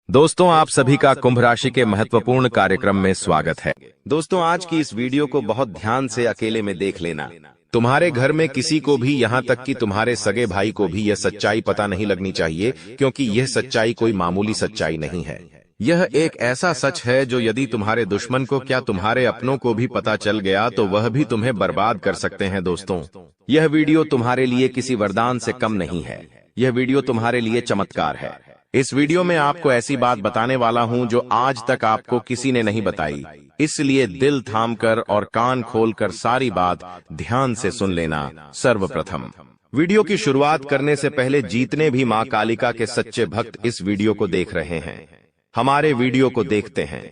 दोस्तों, आप सभी का कुंभ राशि के महत्वपूर्ण कार्यक्रम में स्वागत है। दोस्तों, आज की इस वीडियो को बहुत ध्यान से अकेले में देख लेना। तुम्हारे घर में किसी को भी, यहाँ तक कि तुम्हारे सगे भाई को भी यह सच्चाई पता नहीं लगनी चाहिए, क्योंकि यह सच्चाई कोई मामूली सच्चाई नहीं है। यह एक ऐसा सच है जो यदि तुम्हारे दुश्मन को, क्या तुम्हारे अपनों को भी पता चल गया तो वह भी तुम्हें बर्बाद कर सकते हैं। दोस्तों, यह वीडियो तुम्हारे लिए किसी वरदान से कम नहीं है। यह वीडियो तुम्हारे लिए चमत्कार है। इस वीडियो में आपको ऐसी बात बताने वाला हूं जो आज तक आपको किसी ने नहीं बताई, इसलिए दिल थामकर और कान खोलकर सारी बात ध्यान से सुन लेना। सर्वप्रथम, वीडियो की शुरुआत करने से पहले जितने भी मां कालिका के सच्चे भक्त इस वीडियो को देख रहे हैं, हमारे वीडियो को देखते हैं,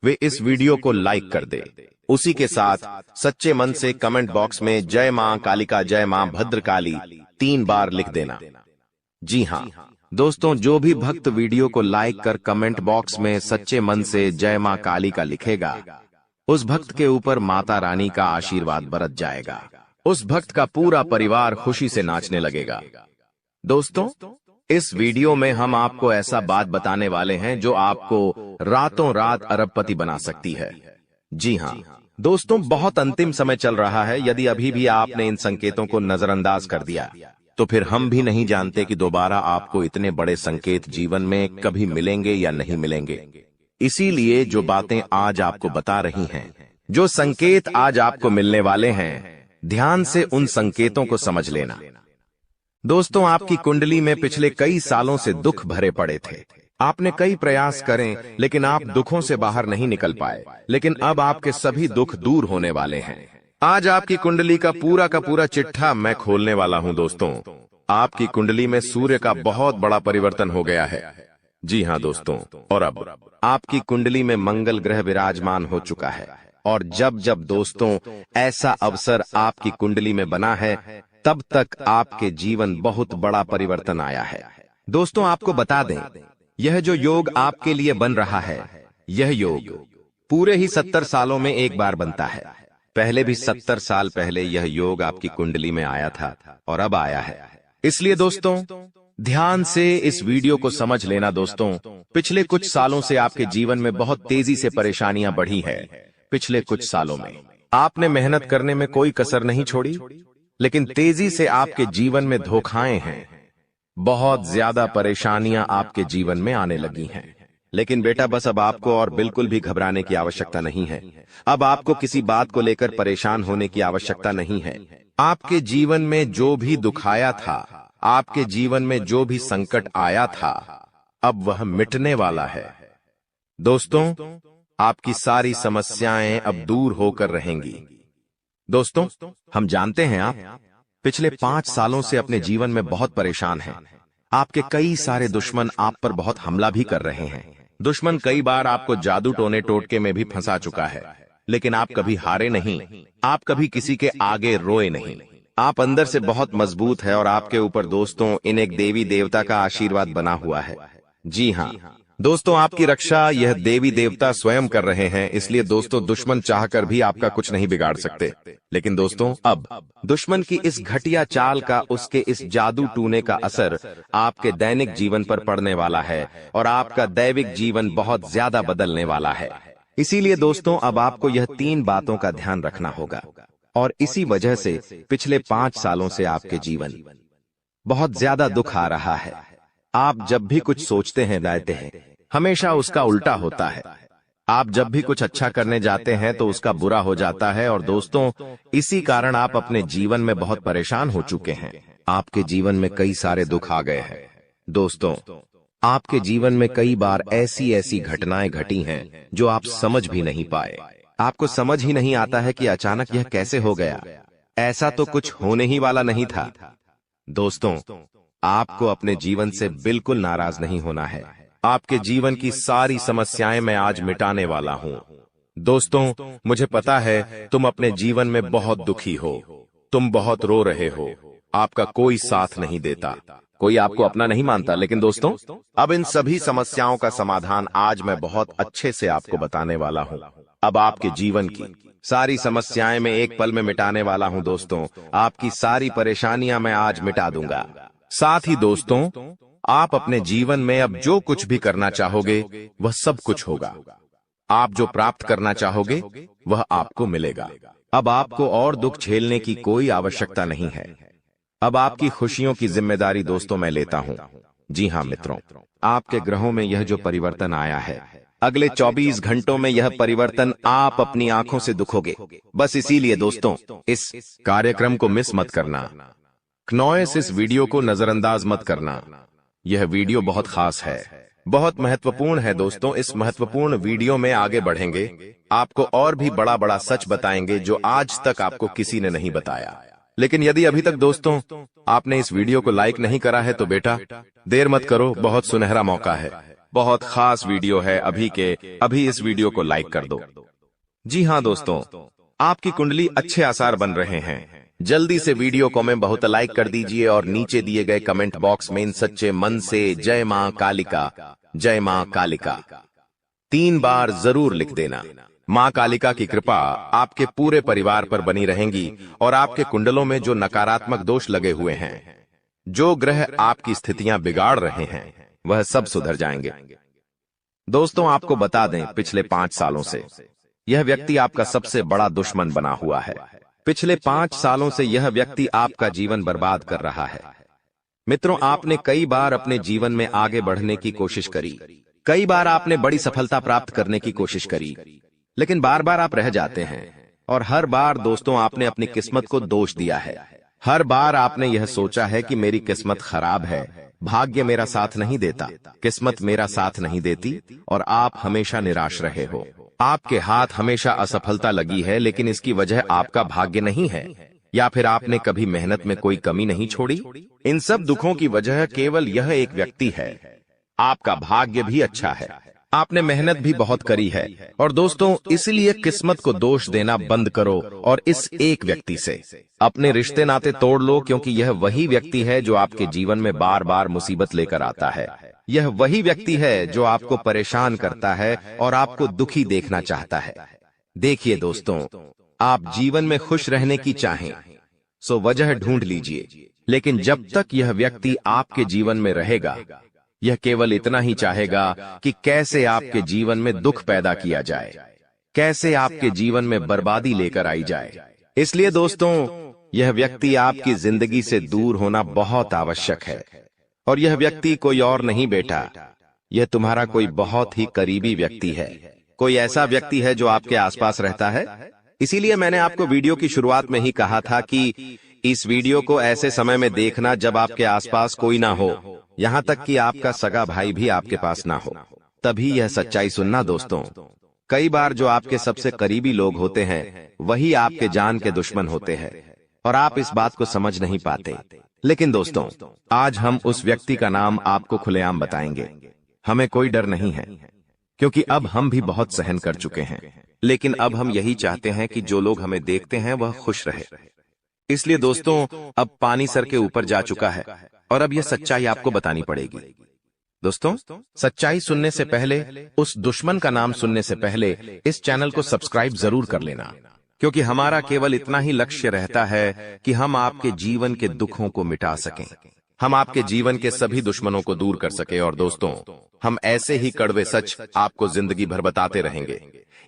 वे इस वीडियो को लाइक कर दे। उसी के साथ सच्चे मन से कमेंट बॉक्स में जय मां कालिका, जय मां भद्रकाली 3 बार लिख देना। जी हां दोस्तों, जो भी भक्त वीडियो को लाइक कर कमेंट बॉक्स में सच्चे मन से जय मां काली का लिखेगा, उस भक्त के ऊपर माता रानी का आशीर्वाद बरस जाएगा। उस भक्त का पूरा परिवार खुशी से नाचने लगेगा। दोस्तों, इस वीडियो में हम आपको ऐसा बात बताने वाले हैं जो आपको रातों रात अरबपति बना सकती है। जी हां दोस्तों, बहुत अंतिम समय चल रहा है। यदि अभी भी आपने इन संकेतों को नजरअंदाज कर दिया तो फिर हम भी नहीं जानते कि दोबारा आपको इतने बड़े संकेत जीवन में कभी मिलेंगे या नहीं मिलेंगे। इसीलिए जो बातें आज आपको बता रही हैं, जो संकेत आज आपको मिलने वाले हैं, ध्यान से उन संकेतों को समझ लेना। दोस्तों, आपकी कुंडली में पिछले कई सालों से दुख भरे पड़े थे। आपने कई प्रयास करें, लेकिन आप दुखों से बाहर नहीं निकल पाए। लेकिन अब आपके सभी दुख दूर होने वाले हैं। आज आपकी कुंडली का पूरा चिट्ठा मैं खोलने वाला हूं। दोस्तों, आपकी कुंडली में सूर्य का बहुत बड़ा परिवर्तन हो गया है। जी हां दोस्तों, और अब आपकी कुंडली में मंगल ग्रह विराजमान हो चुका है। और जब जब दोस्तों ऐसा अवसर आपकी कुंडली में बना है, तब तक आपके जीवन बहुत बड़ा परिवर्तन आया है। दोस्तों, आपको बता दें, यह जो योग आपके लिए बन रहा है, यह योग पूरे ही 70 सालों में एक बार बनता है। पहले भी 70 साल पहले यह योग आपकी कुंडली में आया था और अब आया है। इसलिए दोस्तों, ध्यान से इस वीडियो को समझ लेना। दोस्तों, पिछले कुछ सालों से आपके जीवन में बहुत तेजी से परेशानियां बढ़ी है। पिछले कुछ सालों में आपने मेहनत करने में कोई कसर नहीं छोड़ी, लेकिन तेजी से आपके जीवन में धोखाएं हैं। बहुत ज्यादा परेशानियां आपके जीवन में आने लगी हैं। लेकिन बेटा, बस अब आपको और बिल्कुल भी घबराने की आवश्यकता नहीं है। अब आपको किसी बात को लेकर परेशान होने की आवश्यकता नहीं है। आपके जीवन में जो भी दुख आया था, आपके जीवन में जो भी संकट आया था, अब वह मिटने वाला है। दोस्तों, आपकी सारी समस्याएं अब दूर होकर रहेंगी। दोस्तों, हम जानते हैं आप पिछले 5 सालों से अपने जीवन में बहुत परेशान हैं। आपके कई सारे दुश्मन आप पर बहुत हमला भी कर रहे हैं। दुश्मन कई बार आपको जादू टोने टोटके में भी फंसा चुका है, लेकिन आप कभी हारे नहीं। आप कभी किसी के आगे रोए नहीं। आप अंदर से बहुत मजबूत है और आपके ऊपर दोस्तों इन एक देवी देवता का आशीर्वाद बना हुआ है। जी हाँ दोस्तों, आपकी रक्षा यह देवी देवता स्वयं कर रहे हैं। इसलिए दोस्तों, दुश्मन चाहकर भी आपका कुछ नहीं बिगाड़ सकते। लेकिन दोस्तों, अब दुश्मन की इस घटिया चाल का, उसके इस जादू टूने का असर आपके दैनिक जीवन पर पड़ने वाला है और आपका दैविक जीवन बहुत ज्यादा बदलने वाला है। इसीलिए दोस्तों, अब आपको यह 3 बातों का ध्यान रखना होगा। और इसी वजह से पिछले 5 सालों से आपके जीवन बहुत ज्यादा दुख आ रहा है। आप जब भी कुछ सोचते हैं, दायते हैं, हमेशा उसका उल्टा होता है। आप जब भी कुछ अच्छा करने जाते हैं तो उसका बुरा हो जाता है। और दोस्तों, इसी कारण आप अपने जीवन में बहुत परेशान हो चुके हैं। आपके जीवन में कई सारे दुख आ गए हैं। दोस्तों, आपके जीवन में कई बार ऐसी घटनाएं घटी हैं जो आप समझ भी नहीं पाए। आपको समझ ही नहीं आता है कि अचानक यह कैसे हो गया। ऐसा तो कुछ होने ही वाला नहीं था। दोस्तों, आपको अपने जीवन से बिल्कुल नाराज नहीं होना है। आपके जीवन की सारी समस्याएं मैं आज मिटाने वाला हूं। दोस्तों, मुझे पता है तुम अपने जीवन में बहुत दुखी हो, तुम बहुत रो रहे हो, आपका कोई साथ नहीं देता, कोई आपको अपना नहीं मानता। लेकिन दोस्तों, अब इन सभी समस्याओं का समाधान आज मैं बहुत अच्छे से आपको बताने वाला हूं। अब आपके जीवन की सारी समस्याएं मैं एक पल में मिटाने वाला हूं। दोस्तों, आपकी सारी परेशानियां मैं आज मिटा दूंगा। साथ ही दोस्तों, आप अपने जीवन में अब जो कुछ भी करना चाहोगे वह सब कुछ होगा। आप जो प्राप्त करना चाहोगे वह आपको मिलेगा। अब आपको और दुख झेलने की कोई आवश्यकता नहीं है। अब आपकी खुशियों की जिम्मेदारी दोस्तों मैं लेता हूं। जी हां मित्रों, आपके ग्रहों में यह जो परिवर्तन आया है, अगले 24 घंटों में यह परिवर्तन आप अपनी आंखों से दिखोगे। बस इसीलिए दोस्तों इस कार्यक्रम को मिस मत करना। क्नॉयस इस वीडियो को नजरअंदाज मत करना। यह वीडियो बहुत खास है, बहुत महत्वपूर्ण है दोस्तों। इस महत्वपूर्ण वीडियो में आगे बढ़ेंगे, आपको और भी बड़ा बड़ा सच बताएंगे जो आज तक आपको किसी ने नहीं बताया। लेकिन यदि अभी तक दोस्तों आपने इस वीडियो को लाइक नहीं करा है तो बेटा देर मत करो, बहुत सुनहरा मौका है, बहुत खास वीडियो है, अभी इस वीडियो को लाइक कर दो। जी हां दोस्तों, आपकी कुंडली अच्छे आसार बन रहे हैं। जल्दी से वीडियो को में बहुत लाइक कर दीजिए और नीचे दिए गए कमेंट बॉक्स में इन सच्चे मन से जय मां कालिका, जय मां कालिका 3 बार जरूर लिख देना। मां कालिका की कृपा आपके पूरे परिवार पर बनी रहेंगी और आपके कुंडलों में जो नकारात्मक दोष लगे हुए हैं, जो ग्रह आपकी स्थितियां बिगाड़ रहे हैं, वह सब सुधर जाएंगे। दोस्तों आपको बता दें, पिछले 5 सालों से यह व्यक्ति आपका सबसे बड़ा दुश्मन बना हुआ है। पिछले 5 सालों से यह व्यक्ति आपका जीवन बर्बाद कर रहा है। मित्रों, आपने कई बार अपने जीवन में आगे बढ़ने की कोशिश करी, कई बार आपने बड़ी सफलता प्राप्त करने की कोशिश करी, लेकिन बार बार आप रह जाते हैं। और हर बार दोस्तों आपने अपनी किस्मत को दोष दिया है। हर बार आपने यह सोचा है कि मेरी किस्मत खराब है, भाग्य मेरा साथ नहीं देता, किस्मत मेरा साथ नहीं देती, और आप हमेशा निराश रहे हो। आपके हाथ हमेशा असफलता लगी है, लेकिन इसकी वजह आपका भाग्य नहीं है, या फिर आपने कभी मेहनत में कोई कमी नहीं छोड़ी। इन सब दुखों की वजह केवल यह एक व्यक्ति है। आपका भाग्य भी अच्छा है, आपने मेहनत भी बहुत करी है। और दोस्तों इसलिए किस्मत को दोष देना बंद करो और इस एक व्यक्ति से अपने रिश्ते नाते तोड़ लो, क्योंकि यह वही व्यक्ति है जो आपके जीवन में बार बार मुसीबत लेकर आता है। यह वही व्यक्ति है जो आपको परेशान करता है और आपको दुखी देखना चाहता है। देखिए दोस्तों, आप जीवन में खुश रहने की चाहें सो वजह ढूंढ लीजिए, लेकिन जब तक यह व्यक्ति आपके जीवन में रहेगा, यह केवल इतना ही चाहेगा कि कैसे आपके जीवन में दुख पैदा किया जाए, कैसे आपके जीवन में बर्बादी लेकर आई जाए। इसलिए दोस्तों यह व्यक्ति आपकी जिंदगी से दूर होना बहुत आवश्यक है। और यह व्यक्ति कोई और नहीं बेटा, यह तुम्हारा कोई बहुत ही करीबी व्यक्ति है, कोई ऐसा व्यक्ति है जो आपके आसपास रहता है। इसीलिए मैंने आपको वीडियो की शुरुआत में ही कहा था कि इस वीडियो को ऐसे समय में देखना जब आपके आसपास कोई ना हो, यहाँ तक कि आपका सगा भाई भी आपके पास ना हो, तभी यह सच्चाई सुनना दोस्तों। कई बार जो आपके सबसे करीबी लोग होते हैं वही आपके जान के दुश्मन होते हैं और आप इस बात को समझ नहीं पाते। लेकिन दोस्तों आज हम उस व्यक्ति का नाम आपको खुलेआम बताएंगे। हमें कोई डर नहीं है, क्योंकि अब हम भी बहुत सहन कर चुके हैं। लेकिन अब हम यही चाहते हैं कि जो लोग हमें देखते हैं वह खुश रहे। इसलिए दोस्तों अब पानी सर के ऊपर जा चुका है और अब यह सच्चाई आपको बतानी पड़ेगी। दोस्तों सच्चाई सुनने से पहले, उस दुश्मन का नाम सुनने से पहले इस चैनल को सब्सक्राइब जरूर कर लेना, क्योंकि हमारा केवल इतना ही लक्ष्य रहता है कि हम आपके जीवन के दुखों को मिटा सकें, हम आपके जीवन के सभी दुश्मनों को दूर कर सके। और दोस्तों हम ऐसे ही कड़वे सच आपको जिंदगी भर बताते रहेंगे।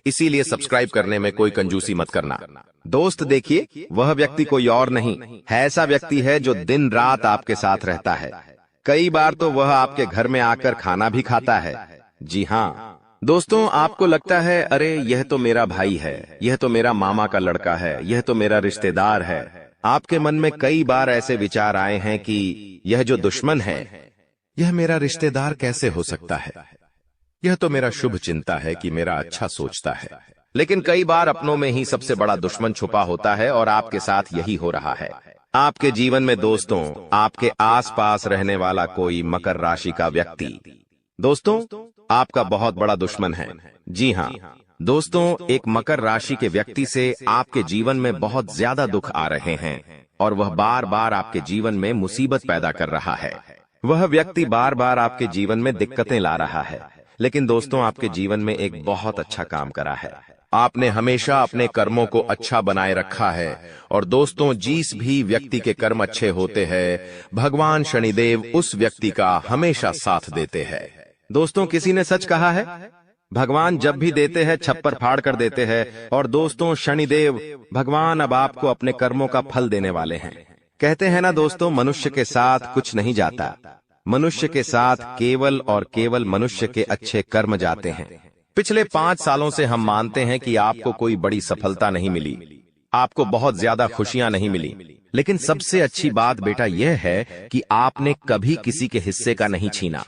इसीलिए सब्सक्राइब करने में कोई कंजूसी मत करना। दोस्त देखिए, वह व्यक्ति कोई और नहीं है, ऐसा व्यक्ति है जो दिन रात आपके साथ रहता है। कई बार तो वह आपके घर में आकर खाना भी खाता है। जी हाँ दोस्तों, आपको लगता है अरे यह तो मेरा भाई है, यह तो मेरा मामा का लड़का है, यह तो मेरा रिश्तेदार है। आपके मन में कई बार ऐसे विचार आए हैं कि यह जो दुश्मन है यह मेरा रिश्तेदार कैसे हो सकता है, यह तो मेरा शुभ चिंता है कि मेरा अच्छा सोचता है। लेकिन कई बार अपनों में ही सबसे बड़ा दुश्मन छुपा होता है और आपके साथ यही हो रहा है। आपके जीवन में दोस्तों आपके आसपास रहने वाला कोई मकर राशि का व्यक्ति दोस्तों आपका बहुत बड़ा दुश्मन है। जी हाँ दोस्तों, एक मकर राशि के व्यक्ति से आपके जीवन में बहुत ज्यादा दुख आ रहे हैं और वह बार बार आपके जीवन में मुसीबत पैदा कर रहा है। वह व्यक्ति बार बार आपके जीवन में दिक्कतें ला रहा है, लेकिन दोस्तों आपके जीवन में एक बहुत अच्छा काम करा है। आपने हमेशा अपने कर्मों को अच्छा बनाए रखा है। और दोस्तों जिस भी व्यक्ति के कर्म अच्छे होते हैं, भगवान शनिदेव उस व्यक्ति का हमेशा साथ देते हैं। दोस्तों किसी ने सच कहा है, भगवान जब भी देते हैं छप्पर फाड़ कर देते हैं। और दोस्तों शनिदेव भगवान अब आपको अपने कर्मों का फल देने वाले हैं। कहते हैं ना दोस्तों, मनुष्य के साथ कुछ नहीं जाता, मनुष्य के साथ केवल और केवल मनुष्य के अच्छे कर्म जाते हैं। पिछले 5 सालों से हम मानते हैं कि आपको कोई बड़ी सफलता नहीं मिली, आपको बहुत ज्यादा खुशियां नहीं मिली, लेकिन सबसे अच्छी बात बेटा यह है कि आपने कभी किसी के हिस्से का नहीं छीना,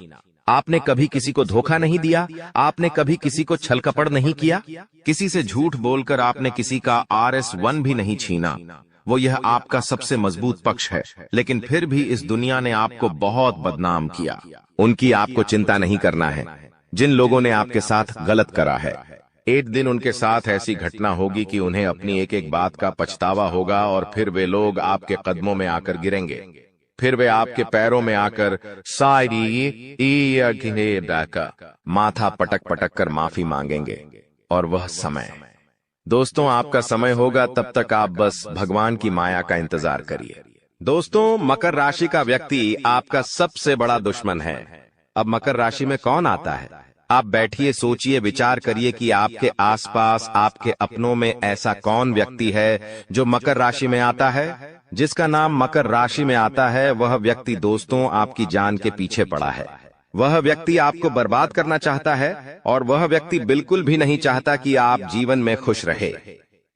आपने कभी किसी को धोखा नहीं दिया, आपने कभी किसी को छल कपट नहीं किया, किसी से झूठ बोलकर आपने किसी का RS1 भी नहीं छीना। वो यह आपका सबसे मजबूत पक्ष है। लेकिन फिर भी इस दुनिया ने आपको बहुत बदनाम किया। उनकी आपको चिंता नहीं करना है। जिन लोगों ने आपके साथ गलत करा है, एक दिन उनके साथ ऐसी घटना होगी कि उन्हें अपनी एक एक बात का पछतावा होगा। और फिर वे लोग आपके कदमों में आकर गिरेंगे, फिर वे आपके पैरों में आकर माथा पटक पटक कर माफी मांगेंगे। और वह समय दोस्तों आपका समय होगा, तब तक आप बस भगवान की माया का इंतजार करिए। दोस्तों मकर राशि का व्यक्ति आपका सबसे बड़ा दुश्मन है। अब मकर राशि में कौन आता है? आप बैठिए, सोचिए, विचार करिए कि आपके आसपास, आपके अपनों में ऐसा कौन व्यक्ति है जो मकर राशि में आता है। जिसका नाम मकर राशि में आता है वह व्यक्ति दोस्तों आपकी जान के पीछे पड़ा है। वह व्यक्ति आपको बर्बाद करना चाहता है और वह व्यक्ति बिल्कुल भी नहीं चाहता कि आप जीवन में खुश रहे,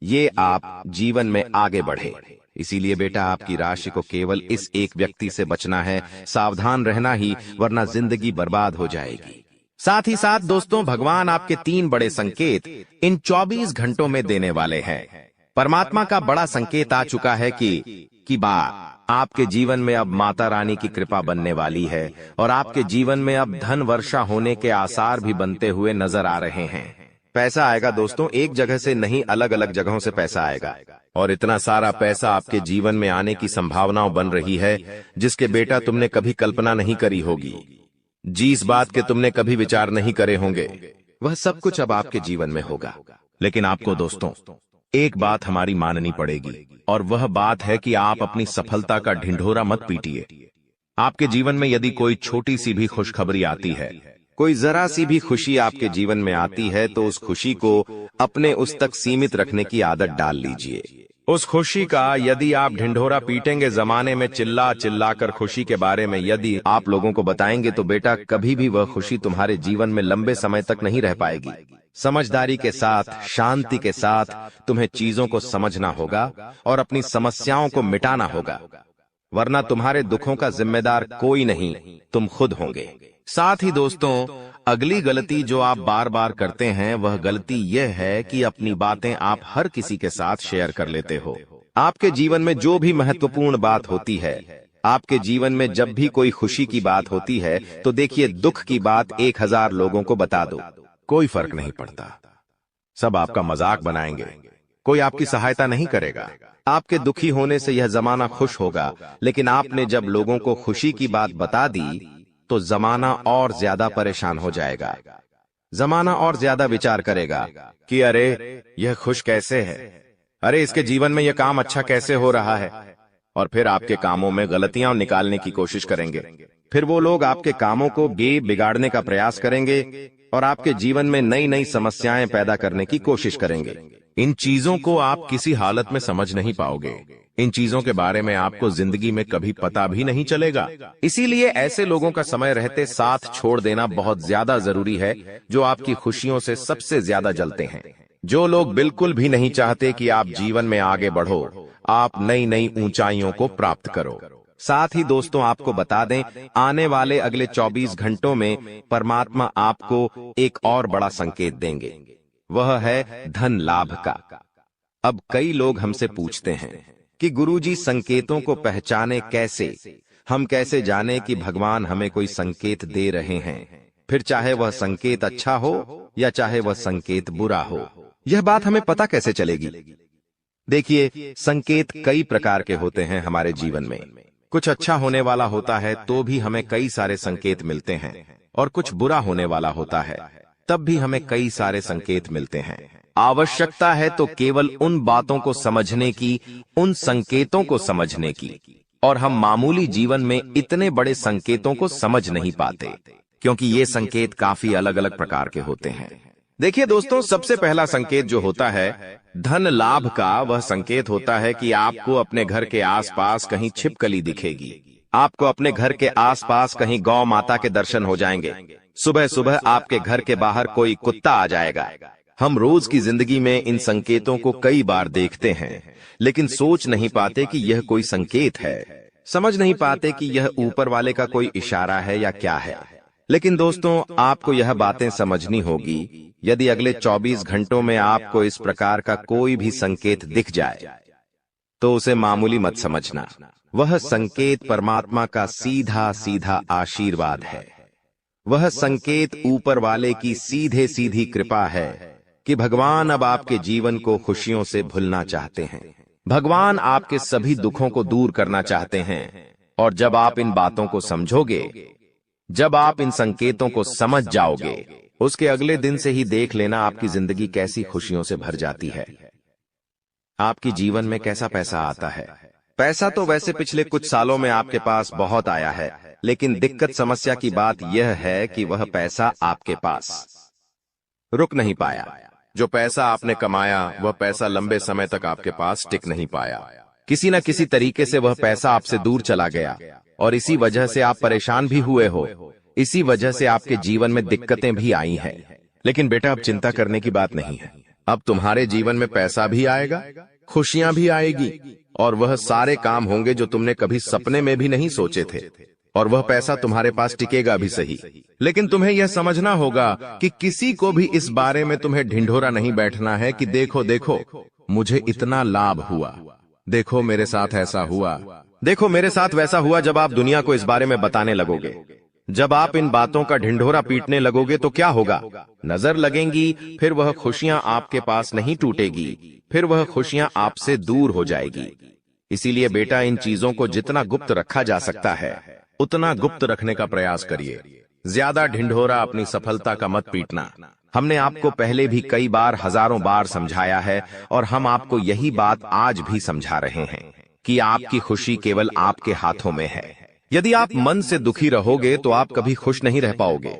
ये आप जीवन में आगे बढ़े। इसीलिए बेटा आपकी राशि को केवल इस एक व्यक्ति से बचना है, सावधान रहना ही, वरना जिंदगी बर्बाद हो जाएगी। साथ ही साथ दोस्तों भगवान आपके 3 बड़े संकेत इन 24 घंटों में देने वाले हैं। परमात्मा का बड़ा संकेत आ चुका है कि आपके जीवन में अब माता रानी की कृपा बनने वाली है और आपके जीवन में अब धन वर्षा होने के आसार भी बनते हुए नजर आ रहे हैं। पैसा आएगा दोस्तों, एक जगह से नहीं, अलग अलग जगहों से पैसा आएगा। और इतना सारा पैसा आपके जीवन में आने की संभावनाएं बन रही है जिसके बेटा तुमने कभी कल्पना नहीं करी होगी। जिस बात के तुमने कभी विचार नहीं करे होंगे, वह सब कुछ अब आपके जीवन में होगा। लेकिन आपको दोस्तों एक बात हमारी माननी पड़ेगी, और वह बात है कि आप अपनी सफलता का ढिंढोरा मत पीटिए। आपके जीवन में यदि कोई छोटी सी भी खुशखबरी आती है, कोई जरा सी भी खुशी आपके जीवन में आती है, तो उस खुशी को अपने उस तक सीमित रखने की आदत डाल लीजिए। उस खुशी का यदि आप ढिंढोरा पीटेंगे, जमाने में चिल्ला चिल्ला कर खुशी के बारे में यदि आप लोगों को बताएंगे, तो बेटा कभी भी वह खुशी तुम्हारे जीवन में लंबे समय तक नहीं रह पाएगी। समझदारी के साथ, शांति के साथ तुम्हें चीजों को समझना होगा और अपनी समस्याओं को मिटाना होगा, वरना तुम्हारे दुखों का जिम्मेदार कोई नहीं, तुम खुद होंगे। साथ ही दोस्तों अगली गलती जो आप बार बार करते हैं वह गलती यह है कि अपनी बातें आप हर किसी के साथ शेयर कर लेते हो। आपके जीवन में जो भी महत्वपूर्ण बात होती है, आपके जीवन में जब भी कोई खुशी की बात होती है, तो देखिए दुख की बात 1000 लोगों को बता दो, कोई फर्क नहीं पड़ता। सब आपका मजाक बनाएंगे, कोई आपकी सहायता नहीं करेगा। आपके दुखी होने से यह जमाना खुश होगा, लेकिन आपने जब लोगों को खुशी की बात बता दी तो जमाना और ज्यादा परेशान हो जाएगा। जमाना और ज्यादा विचार करेगा कि अरे यह खुश कैसे है, अरे इसके जीवन में यह काम अच्छा कैसे हो रहा है, और फिर आपके कामों में गलतियां निकालने की कोशिश करेंगे। फिर वो लोग आपके कामों को बिगाड़ने का प्रयास करेंगे और आपके जीवन में नई नई समस्याएं पैदा करने की कोशिश करेंगे। इन चीजों को आप किसी हालत में समझ नहीं पाओगे। इन चीजों के बारे में आपको जिंदगी में कभी पता भी नहीं चलेगा। इसीलिए ऐसे लोगों का समय रहते साथ छोड़ देना बहुत ज्यादा जरूरी है, जो आपकी खुशियों से सबसे ज्यादा जलते हैं। जो लोग बिल्कुल भी नहीं चाहते कि आप जीवन में आगे बढ़ो, आप नई नई ऊंचाइयों को प्राप्त करो। साथ ही दोस्तों आपको बता दें, आने वाले अगले 24 घंटों में परमात्मा आपको एक और बड़ा संकेत देंगे, वह है धन लाभ का। अब कई लोग हमसे पूछते हैं कि गुरुजी संकेतों को पहचाने कैसे, हम कैसे जाने कि भगवान हमें कोई संकेत दे रहे हैं, फिर चाहे वह संकेत अच्छा हो या चाहे वह संकेत बुरा हो, यह बात हमें पता कैसे चलेगी। देखिए संकेत कई प्रकार के होते हैं हमारे जीवन में। कुछ अच्छा होने वाला होता है तो भी हमें कई सारे संकेत मिलते हैं, और कुछ बुरा होने वाला होता है, तब भी हमें कई सारे संकेत मिलते हैं। आवश्यकता है तो केवल उन बातों को समझने की, उन संकेतों को समझने की। और हम मामूली जीवन में इतने बड़े संकेतों को समझ नहीं पाते, क्योंकि ये संकेत काफी अलग अलग प्रकार के होते हैं। देखिए दोस्तों, सबसे पहला संकेत जो होता है धन लाभ का, वह संकेत होता है कि आपको अपने घर के आसपास कहीं छिपकली दिखेगी। आपको अपने घर के आसपास कहीं गौ माता के दर्शन हो जाएंगे। सुबह सुबह आपके घर के बाहर कोई कुत्ता आ जाएगा। हम रोज की जिंदगी में इन संकेतों को कई बार देखते हैं, लेकिन सोच नहीं पाते कि यह कोई संकेत है, समझ नहीं पाते कि यह ऊपर वाले का कोई इशारा है या क्या है। लेकिन दोस्तों, आपको यह बातें समझनी होगी। यदि अगले 24 घंटों में आपको इस प्रकार का कोई भी संकेत दिख जाए, तो उसे मामूली मत समझना। वह संकेत परमात्मा का सीधा सीधा आशीर्वाद है। वह संकेत ऊपर वाले की सीधे सीधी कृपा है कि भगवान अब आपके जीवन को खुशियों से भुलना चाहते हैं। भगवान आपके सभी दुखों को दूर करना चाहते हैं। और जब आप इन बातों को समझोगे, जब आप इन संकेतों को समझ जाओगे, उसके अगले दिन से ही देख लेना आपकी जिंदगी कैसी खुशियों से भर जाती है। आपकी जीवन में कैसा पैसा आता है। पैसा तो वैसे पिछले कुछ सालों में आपके पास बहुत आया है, लेकिन दिक्कत समस्या की बात यह है कि वह पैसा आपके पास रुक नहीं पाया। जो पैसा आपने कमाया, वह पैसा लंबे समय तक आपके पास टिक नहीं पाया। किसी न किसी तरीके से वह पैसा आपसे दूर चला गया, और इसी वजह से आप परेशान भी हुए हो। इसी वजह से आपके जीवन में दिक्कतें भी आई हैं। लेकिन बेटा, अब चिंता करने की बात नहीं है। अब तुम्हारे जीवन में पैसा भी आएगा, खुशियां भी आएगी, और वह सारे काम होंगे जो तुमने कभी सपने में भी नहीं सोचे थे। और वह पैसा तुम्हारे पास टिकेगा भी सही, लेकिन तुम्हें यह समझना होगा कि किसी को भी इस बारे में तुम्हें ढिंढोरा नहीं बैठना है कि देखो देखो मुझे इतना लाभ हुआ, देखो मेरे साथ ऐसा हुआ, देखो मेरे साथ वैसा हुआ। जब आप दुनिया को इस बारे में बताने लगोगे, जब आप इन बातों का ढिंढोरा पीटने लगोगे, तो क्या होगा? नजर लगेंगी, फिर वह खुशियां आपके पास नहीं टूटेगी, फिर वह खुशियां आपसे दूर हो जाएगी। इसीलिए बेटा, इन चीजों को जितना गुप्त रखा जा सकता है, उतना गुप्त रखने का प्रयास करिए। ज्यादा ढिंढोरा अपनी सफलता का मत पीटना। हमने आपको पहले भी कई बार, हजारों बार समझाया है, और हम आपको यही बात आज भी समझा रहे हैं कि आपकी खुशी केवल आपके हाथों में है। यदि आप मन से दुखी रहोगे तो आप कभी खुश नहीं रह पाओगे।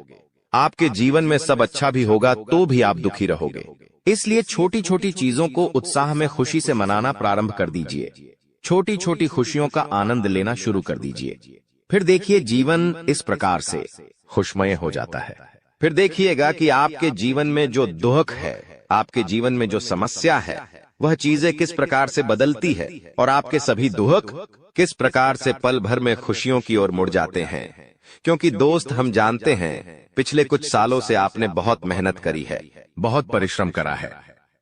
आपके जीवन में सब अच्छा भी होगा तो भी आप दुखी रहोगे। इसलिए छोटी छोटी चीजों को उत्साह में खुशी से मनाना प्रारंभ कर दीजिए। छोटी छोटी खुशियों का आनंद लेना शुरू कर दीजिए। फिर देखिए, जीवन इस प्रकार से खुशमय हो जाता है। फिर देखिएगा कि आपके जीवन में जो दुख है, आपके जीवन में जो समस्या है, वह चीजें किस प्रकार से बदलती है, और आपके सभी दुख किस प्रकार से पल भर में खुशियों की ओर मुड़ जाते हैं। क्योंकि दोस्त, हम जानते हैं पिछले कुछ सालों से आपने बहुत मेहनत करी है, बहुत परिश्रम करा है,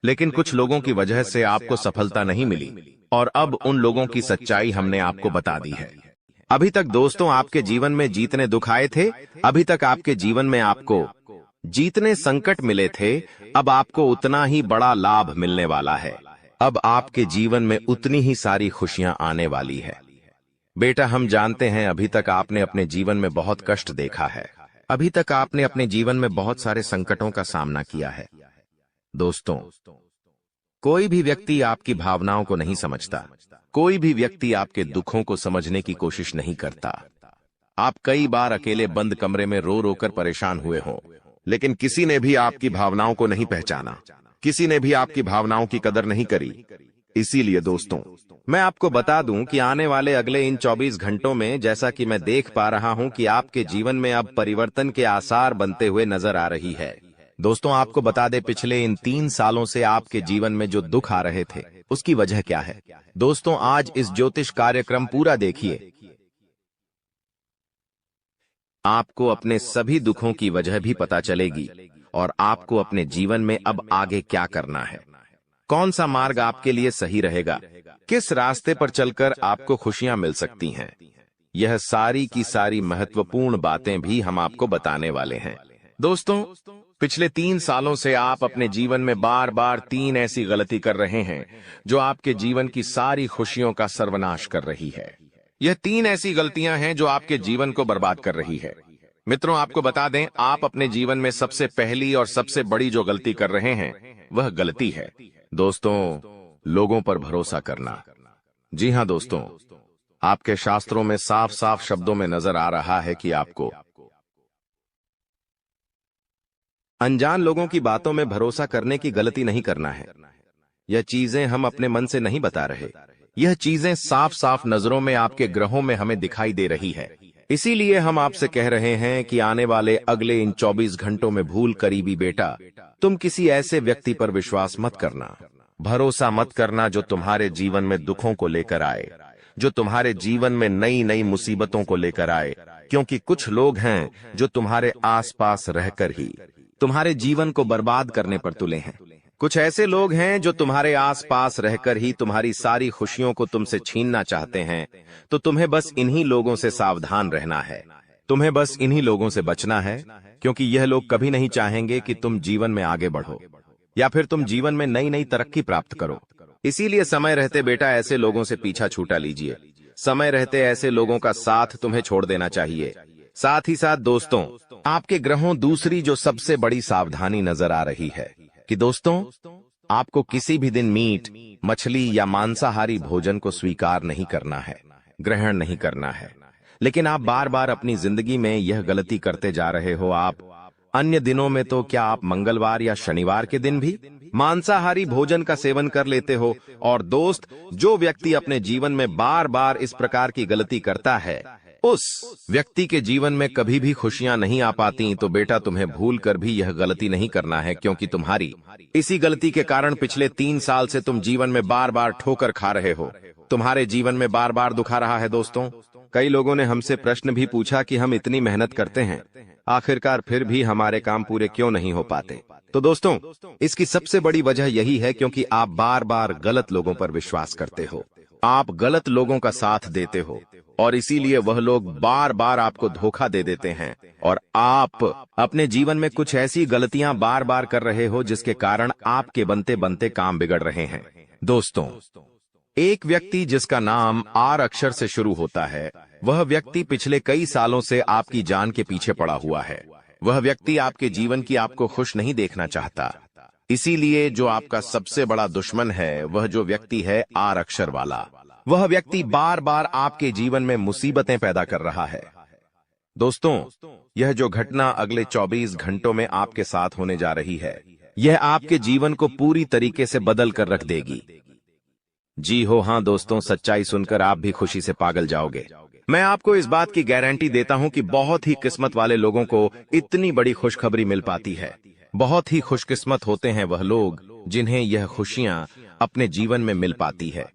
लेकिन कुछ लोगों की वजह से आपको सफलता नहीं मिली, और अब उन लोगों की सच्चाई हमने आपको बता दी है। अभी तक दोस्तों आपके जीवन में जितने दुख आए थे, अभी तक आपके जीवन में आपको जितने संकट मिले थे, अब आपको उतना ही बड़ा लाभ मिलने वाला है। अब आपके जीवन में उतनी ही सारी खुशियां आने वाली है। बेटा, हम जानते हैं अभी तक आपने अपने जीवन में बहुत कष्ट देखा है। अभी तक आपने अपने जीवन में बहुत सारे संकटों का सामना किया है। दोस्तों, कोई भी व्यक्ति आपकी भावनाओं को नहीं समझता। कोई भी व्यक्ति आपके दुखों को समझने की कोशिश नहीं करता। आप कई बार अकेले बंद कमरे में रो रो कर परेशान हुए हों, लेकिन किसी ने भी आपकी भावनाओं को नहीं पहचाना, किसी ने भी आपकी भावनाओं की कदर नहीं करी। इसीलिए दोस्तों, मैं आपको बता दूं कि आने वाले अगले इन 24 घंटों में, जैसा कि मैं देख पा रहा हूं कि आपके जीवन में अब परिवर्तन के आसार बनते हुए नजर आ रही है। दोस्तों, आपको बता दें, पिछले इन 3 सालों से आपके जीवन में जो दुख आ रहे थे, उसकी वजह क्या है? दोस्तों, आज इस ज्योतिष कार्यक्रम पूरा देखिए। आपको अपने सभी दुखों की वजह भी पता चलेगी, और आपको अपने जीवन में अब आगे क्या करना है, कौन सा मार्ग आपके लिए सही रहेगा, किस रास्ते पर चलकर आपको खुशियां मिल सकती हैं। यह सारी की सारी महत्वपूर्ण बातें भी हम आपको बताने वाले हैं। दोस्तों, पिछले 3 सालों से आप अपने जीवन में बार बार 3 ऐसी गलती कर रहे हैं जो आपके जीवन की सारी खुशियों का सर्वनाश कर रही है। यह 3 ऐसी गलतियां हैं जो आपके जीवन को बर्बाद कर रही है। मित्रों, आपको बता दें, आप अपने जीवन में सबसे पहली और सबसे बड़ी जो गलती कर रहे हैं वह गलती है दोस्तों, लोगों पर भरोसा करना। जी हां दोस्तों, आपके शास्त्रों में साफ साफ शब्दों में नजर आ रहा है कि आपको अनजान लोगों की बातों में भरोसा करने की गलती नहीं करना है। यह चीजें हम अपने मन से नहीं बता रहे, यह चीजें साफ साफ नजरों में आपके ग्रहों में हमें दिखाई दे रही है। इसीलिए हम आपसे कह रहे हैं कि आने वाले अगले इन 24 घंटों में भूल करीबी बेटा, तुम किसी ऐसे व्यक्ति पर विश्वास मत करना, भरोसा मत करना जो तुम्हारे जीवन में दुखों को लेकर आए, जो तुम्हारे जीवन में नई नई मुसीबतों को लेकर आए। क्योंकि कुछ लोग हैं जो तुम्हारे आसपास रहकर ही तुम्हारे जीवन को बर्बाद करने पर तुले हैं। कुछ ऐसे लोग हैं जो तुम्हारे आसपास रहकर ही तुम्हारी सारी खुशियों को तुमसे छीनना चाहते हैं। तो तुम्हें बस इन्हीं लोगों से सावधान रहना है, तुम्हें बस इन्हीं लोगों से बचना है, क्योंकि यह लोग कभी नहीं चाहेंगे कि तुम जीवन में आगे बढ़ो या फिर तुम जीवन में नई नई तरक्की प्राप्त करो। इसीलिए समय रहते बेटा ऐसे लोगों से पीछा छूटा लीजिए। समय रहते ऐसे लोगों का साथ तुम्हें छोड़ देना चाहिए। साथ ही साथ दोस्तों, आपके ग्रहों दूसरी जो सबसे बड़ी सावधानी नजर आ रही है कि दोस्तों, आपको किसी भी दिन मीट, मछली या मांसाहारी भोजन को स्वीकार नहीं करना है, ग्रहण नहीं करना है। लेकिन आप बार बार अपनी जिंदगी में यह गलती करते जा रहे हो। आप अन्य दिनों में तो क्या आप मंगलवार या शनिवार के दिन भी मांसाहारी भोजन का सेवन कर लेते हो। और दोस्त, जो व्यक्ति अपने जीवन में बार बार इस प्रकार की गलती करता है, उस व्यक्ति के जीवन में कभी भी खुशियां नहीं आ पाती। तो बेटा, तुम्हें भूल कर भी यह गलती नहीं करना है, क्योंकि तुम्हारी इसी गलती के कारण पिछले 3 साल से तुम जीवन में बार बार ठोकर खा रहे हो, तुम्हारे जीवन में बार बार दुखा रहा है। दोस्तों, कई लोगों ने हमसे प्रश्न भी पूछा कि हम इतनी मेहनत करते हैं, आखिरकार फिर भी हमारे काम पूरे क्यों नहीं हो पाते। तो दोस्तों, इसकी सबसे बड़ी वजह यही है क्योंकि आप बार बार गलत लोगों पर विश्वास करते हो, आप गलत लोगों का साथ देते हो, और इसीलिए वह लोग बार बार आपको धोखा दे देते हैं। और आप अपने जीवन में कुछ ऐसी गलतियां बार बार कर रहे हो जिसके कारण आपके बनते बनते काम बिगड़ रहे हैं। दोस्तों, एक व्यक्ति जिसका नाम आर अक्षर से शुरू होता है, वह व्यक्ति पिछले कई सालों से आपकी जान के पीछे पड़ा हुआ है। वह व्यक्ति आपके जीवन की आपको खुश नहीं देखना चाहता। इसीलिए जो आपका सबसे बड़ा दुश्मन है, वह जो व्यक्ति है आर अक्षर वाला, वह व्यक्ति बार बार आपके जीवन में मुसीबतें पैदा कर रहा है। दोस्तों, यह जो घटना अगले 24 घंटों में आपके साथ होने जा रही है, यह आपके जीवन को पूरी तरीके से बदल कर रख देगी। जी हो हाँ दोस्तों, सच्चाई सुनकर आप भी खुशी से पागल जाओगे। मैं आपको इस बात की गारंटी देता हूं कि बहुत ही किस्मत वाले लोगों को इतनी बड़ी खुशखबरी मिल पाती है। बहुत ही खुशकिस्मत होते हैं वह लोग जिन्हें यह खुशियां अपने जीवन में मिल पाती है।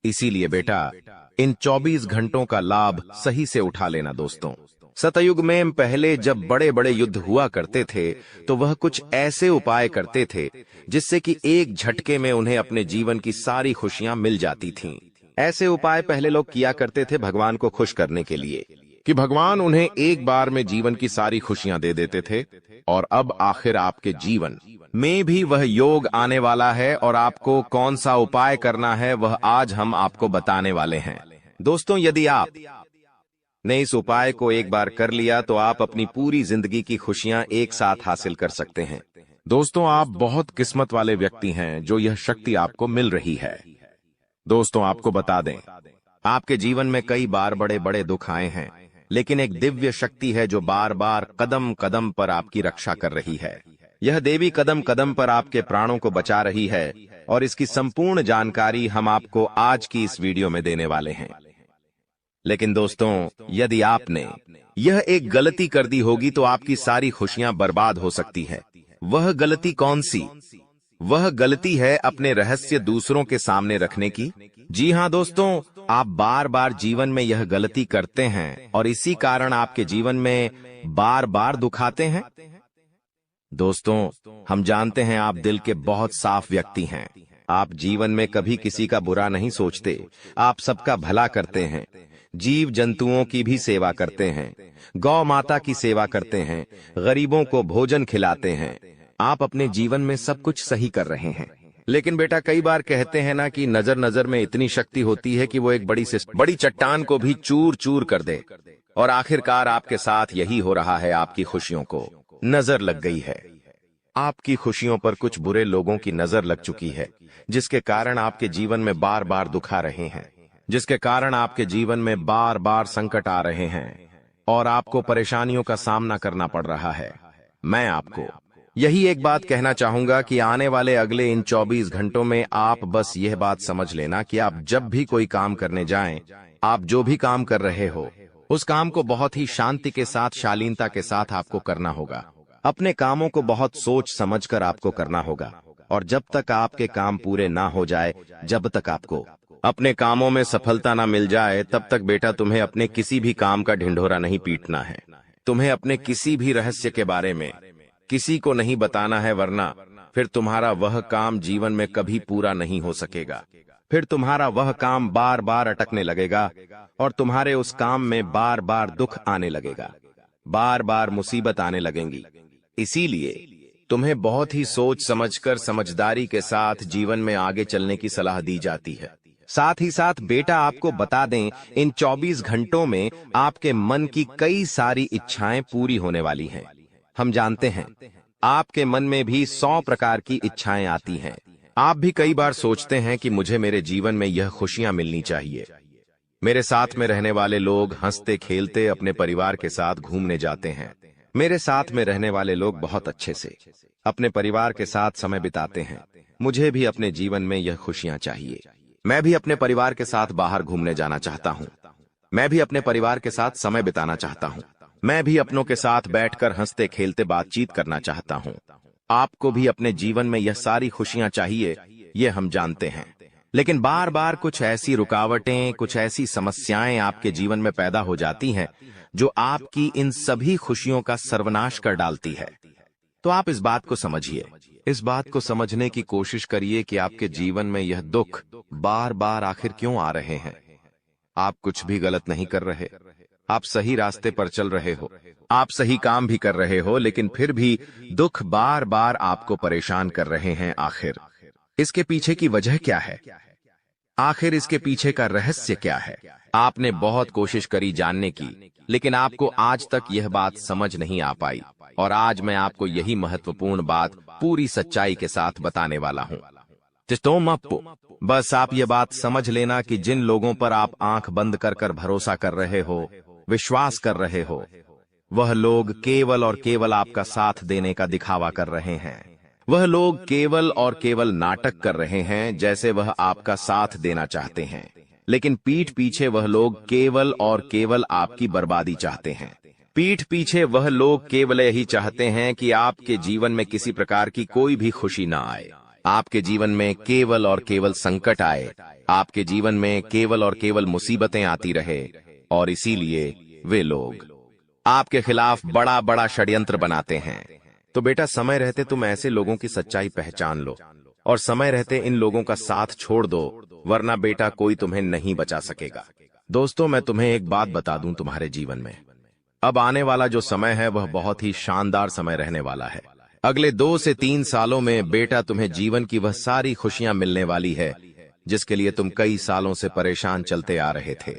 इसीलिए बेटा, इन 24 घंटों का लाभ सही से उठा लेना। दोस्तों, सतयुग में पहले जब बड़े बड़े युद्ध हुआ करते थे, तो वह कुछ ऐसे उपाय करते थे जिससे कि एक झटके में उन्हें अपने जीवन की सारी खुशियां मिल जाती थीं। ऐसे उपाय पहले लोग किया करते थे भगवान को खुश करने के लिए, कि भगवान उन्हें एक बार में जीवन की सारी खुशियां दे देते थे। और अब आखिर आपके जीवन में भी वह योग आने वाला है, और आपको कौन सा उपाय करना है वह आज हम आपको बताने वाले हैं। दोस्तों, यदि आप ने इस उपाय को एक बार कर लिया तो आप अपनी पूरी जिंदगी की खुशियां एक साथ हासिल कर सकते हैं। दोस्तों, आप बहुत किस्मत वाले व्यक्ति हैं जो यह शक्ति आपको मिल रही है। दोस्तों, आपको बता दें, आपके जीवन में कई बार बड़े बड़े दुख आए हैं, लेकिन एक दिव्य शक्ति है जो बार बार कदम कदम पर आपकी रक्षा कर रही है। यह देवी कदम कदम पर आपके प्राणों को बचा रही है, और इसकी संपूर्ण जानकारी हम आपको आज की इस वीडियो में देने वाले हैं। लेकिन दोस्तों, यदि आपने यह एक गलती कर दी होगी तो आपकी सारी खुशियां बर्बाद हो सकती है। वह गलती कौन सी? वह गलती है अपने रहस्य दूसरों के सामने रखने की। जी हां दोस्तों, आप बार बार जीवन में यह गलती करते हैं और इसी कारण आपके जीवन में बार बार दुख आते हैं। दोस्तों, हम जानते हैं आप दिल के बहुत साफ व्यक्ति हैं। आप जीवन में कभी किसी का बुरा नहीं सोचते, आप सबका भला करते हैं, जीव जंतुओं की भी सेवा करते हैं, गौ माता की सेवा करते हैं, गरीबों को भोजन खिलाते हैं। आप अपने जीवन में सब कुछ सही कर रहे हैं। लेकिन बेटा, कई बार कहते हैं ना कि नजर नजर में इतनी शक्ति होती है कि वो एक बड़ी चट्टान को भी चूर चूर कर दे। और आखिरकार आपके साथ यही हो रहा है। आपकी खुशियों को नजर लग गई है। आपकी खुशियों पर कुछ बुरे लोगों की नजर लग चुकी है, जिसके कारण आपके जीवन में बार बार दुख आ रहे हैं, जिसके कारण आपके जीवन में बार बार संकट आ रहे हैं और आपको परेशानियों का सामना करना पड़ रहा है। मैं आपको यही एक बात कहना चाहूंगा कि आने वाले अगले इन 24 घंटों में आप बस यह बात समझ लेना कि आप जब भी कोई काम करने जाएं, आप जो भी काम कर रहे हो, उस काम को बहुत ही शांति के साथ, शालीनता के साथ आपको करना होगा। अपने कामों को बहुत सोच समझकर आपको करना होगा और जब तक आपके काम पूरे ना हो जाए, जब तक आपको अपने कामों में सफलता ना मिल जाए, तब तक बेटा तुम्हें अपने किसी भी काम का ढिंढोरा नहीं पीटना है। तुम्हें अपने किसी भी रहस्य के बारे में किसी को नहीं बताना है, वरना फिर तुम्हारा वह काम जीवन में कभी पूरा नहीं हो सकेगा। फिर तुम्हारा वह काम बार बार अटकने लगेगा और तुम्हारे उस काम में बार बार दुख आने लगेगा, बार बार मुसीबत आने लगेंगी। इसीलिए तुम्हें बहुत ही सोच समझकर, समझदारी के साथ जीवन में आगे चलने की सलाह दी जाती है। साथ ही साथ बेटा आपको बता दें, इन 24 घंटों में आपके मन की कई सारी इच्छाएं पूरी होने वाली हैं। हम जानते हैं आपके मन में भी 100 प्रकार की इच्छाएं आती हैं। आप भी कई बार सोचते हैं कि मुझे मेरे जीवन में यह खुशियां मिलनी चाहिए, मेरे साथ में रहने वाले लोग हंसते खेलते अपने परिवार के साथ घूमने जाते हैं, मेरे साथ में रहने वाले लोग बहुत अच्छे से अपने परिवार के साथ समय बिताते हैं। मुझे भी अपने जीवन में यह खुशियां चाहिए। मैं भी अपने परिवार के साथ बाहर घूमने जाना चाहता हूं। मैं भी अपने परिवार के साथ समय बिताना चाहता हूं। मैं भी अपनों के साथ बैठकर हंसते खेलते बातचीत करना चाहता हूं। आपको भी अपने जीवन में यह सारी खुशियां चाहिए, ये हम जानते हैं। लेकिन बार बार कुछ ऐसी रुकावटें, कुछ ऐसी समस्याएं आपके जीवन में पैदा हो जाती हैं जो आपकी इन सभी खुशियों का सर्वनाश कर डालती है। तो आप इस बात को समझिए, इस बात को समझने की कोशिश करिए कि आपके जीवन में यह दुख बार बार आखिर क्यों आ रहे हैं। आप कुछ भी गलत नहीं कर रहे, आप सही रास्ते पर चल रहे हो, आप सही काम भी कर रहे हो, लेकिन फिर भी दुख बार बार आपको परेशान कर रहे हैं। आखिर इसके पीछे की वजह क्या है? आखिर इसके पीछे का रहस्य क्या है? आपने बहुत कोशिश करी जानने की, लेकिन आपको आज तक यह बात समझ नहीं आ पाई। और आज मैं आपको यही महत्वपूर्ण बात पूरी सच्चाई के साथ बताने वाला हूं। बस आप ये बात समझ लेना कि जिन लोगों पर आप आंख बंद कर कर भरोसा कर रहे हो, विश्वास कर रहे हो, वह लोग केवल और केवल आपका साथ देने का दिखावा कर रहे हैं। वह लोग केवल और केवल नाटक कर रहे हैं, जैसे वह आपका साथ देना चाहते हैं, लेकिन पीठ पीछे वह लोग केवल और केवल आपकी बर्बादी चाहते हैं। पीठ पीछे वह लोग केवल यही चाहते हैं कि आपके जीवन में किसी प्रकार की कोई भी खुशी ना आए, आपके जीवन में केवल और केवल संकट आए, आपके जीवन में केवल और केवल मुसीबतें आती रहे। और इसीलिए वे लोग आपके खिलाफ बड़ा बड़ा षड्यंत्र बनाते हैं। तो बेटा, समय रहते तुम ऐसे लोगों की सच्चाई पहचान लो और समय रहते इन लोगों का साथ छोड़ दो, वरना बेटा कोई तुम्हें नहीं बचा सकेगा। दोस्तों, मैं तुम्हें एक बात बता दूं, तुम्हारे जीवन में अब आने वाला जो समय है वह बहुत ही शानदार समय रहने वाला है। अगले 2 से 3 सालों में बेटा तुम्हें जीवन की वह सारी खुशियां मिलने वाली है जिसके लिए तुम कई सालों से परेशान चलते आ रहे थे।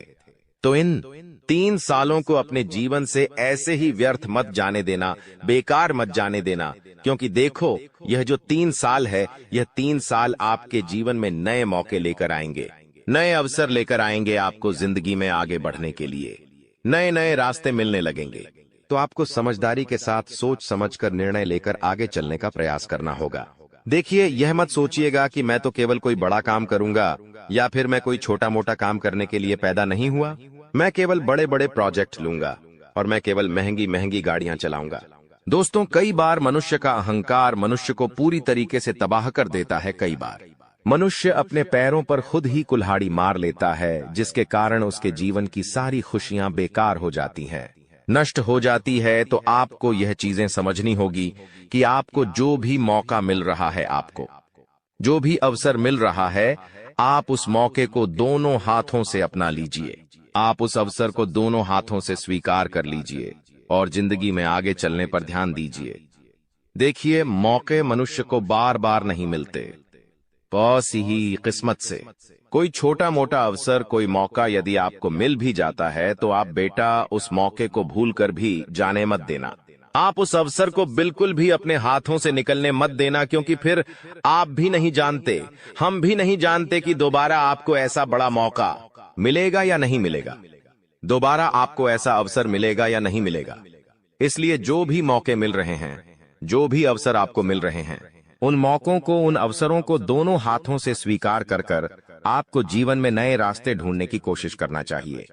तो इन 3 सालों को अपने जीवन से ऐसे ही व्यर्थ मत जाने देना, बेकार मत जाने देना, क्योंकि देखो, यह जो 3 साल है, यह 3 साल आपके जीवन में नए मौके लेकर आएंगे, नए अवसर लेकर आएंगे आपको जिंदगी में आगे बढ़ने के लिए। नए नए रास्ते मिलने लगेंगे। तो आपको समझदारी के साथ सोच समझकर निर्णय लेकर आगे चलने का प्रयास करना होगा। देखिए, यह मत सोचिएगा कि मैं तो केवल कोई बड़ा काम करूंगा या फिर मैं कोई छोटा मोटा काम करने के लिए पैदा नहीं हुआ। मैं केवल बड़े बड़े प्रोजेक्ट लूंगा और मैं केवल महंगी महंगी गाड़ियां चलाऊंगा। दोस्तों, कई बार मनुष्य का अहंकार मनुष्य को पूरी तरीके से तबाह कर देता है। कई बार मनुष्य अपने पैरों पर खुद ही कुल्हाड़ी मार लेता है, जिसके कारण उसके जीवन की सारी खुशियां बेकार हो जाती हैं, नष्ट हो जाती है। तो आपको यह चीजें समझनी होगी कि आपको जो भी मौका मिल रहा है, आपको जो भी अवसर मिल रहा है, आप उस मौके को दोनों हाथों से अपना लीजिए। आप उस अवसर को दोनों हाथों से स्वीकार कर लीजिए और जिंदगी में आगे चलने पर ध्यान दीजिए। देखिए, मौके मनुष्य को बार बार नहीं मिलते, बहुत ही किस्मत से। कोई छोटा मोटा अवसर, कोई मौका यदि आपको मिल भी जाता है तो आप बेटा उस मौके को भूलकर भी जाने मत देना। आप उस अवसर को बिल्कुल भी अपने हाथों से निकलने मत देना, क्योंकि फिर आप भी नहीं जानते, हम भी नहीं जानते कि दोबारा आपको ऐसा बड़ा मौका मिलेगा या नहीं मिलेगा, दोबारा आपको ऐसा अवसर मिलेगा या नहीं मिलेगा। इसलिए जो भी मौके मिल रहे हैं, जो भी अवसर आपको मिल रहे हैं, उन मौकों को, उन अवसरों को दोनों हाथों से स्वीकार कर कर आपको जीवन में नए रास्ते ढूंढने की कोशिश करना चाहिए,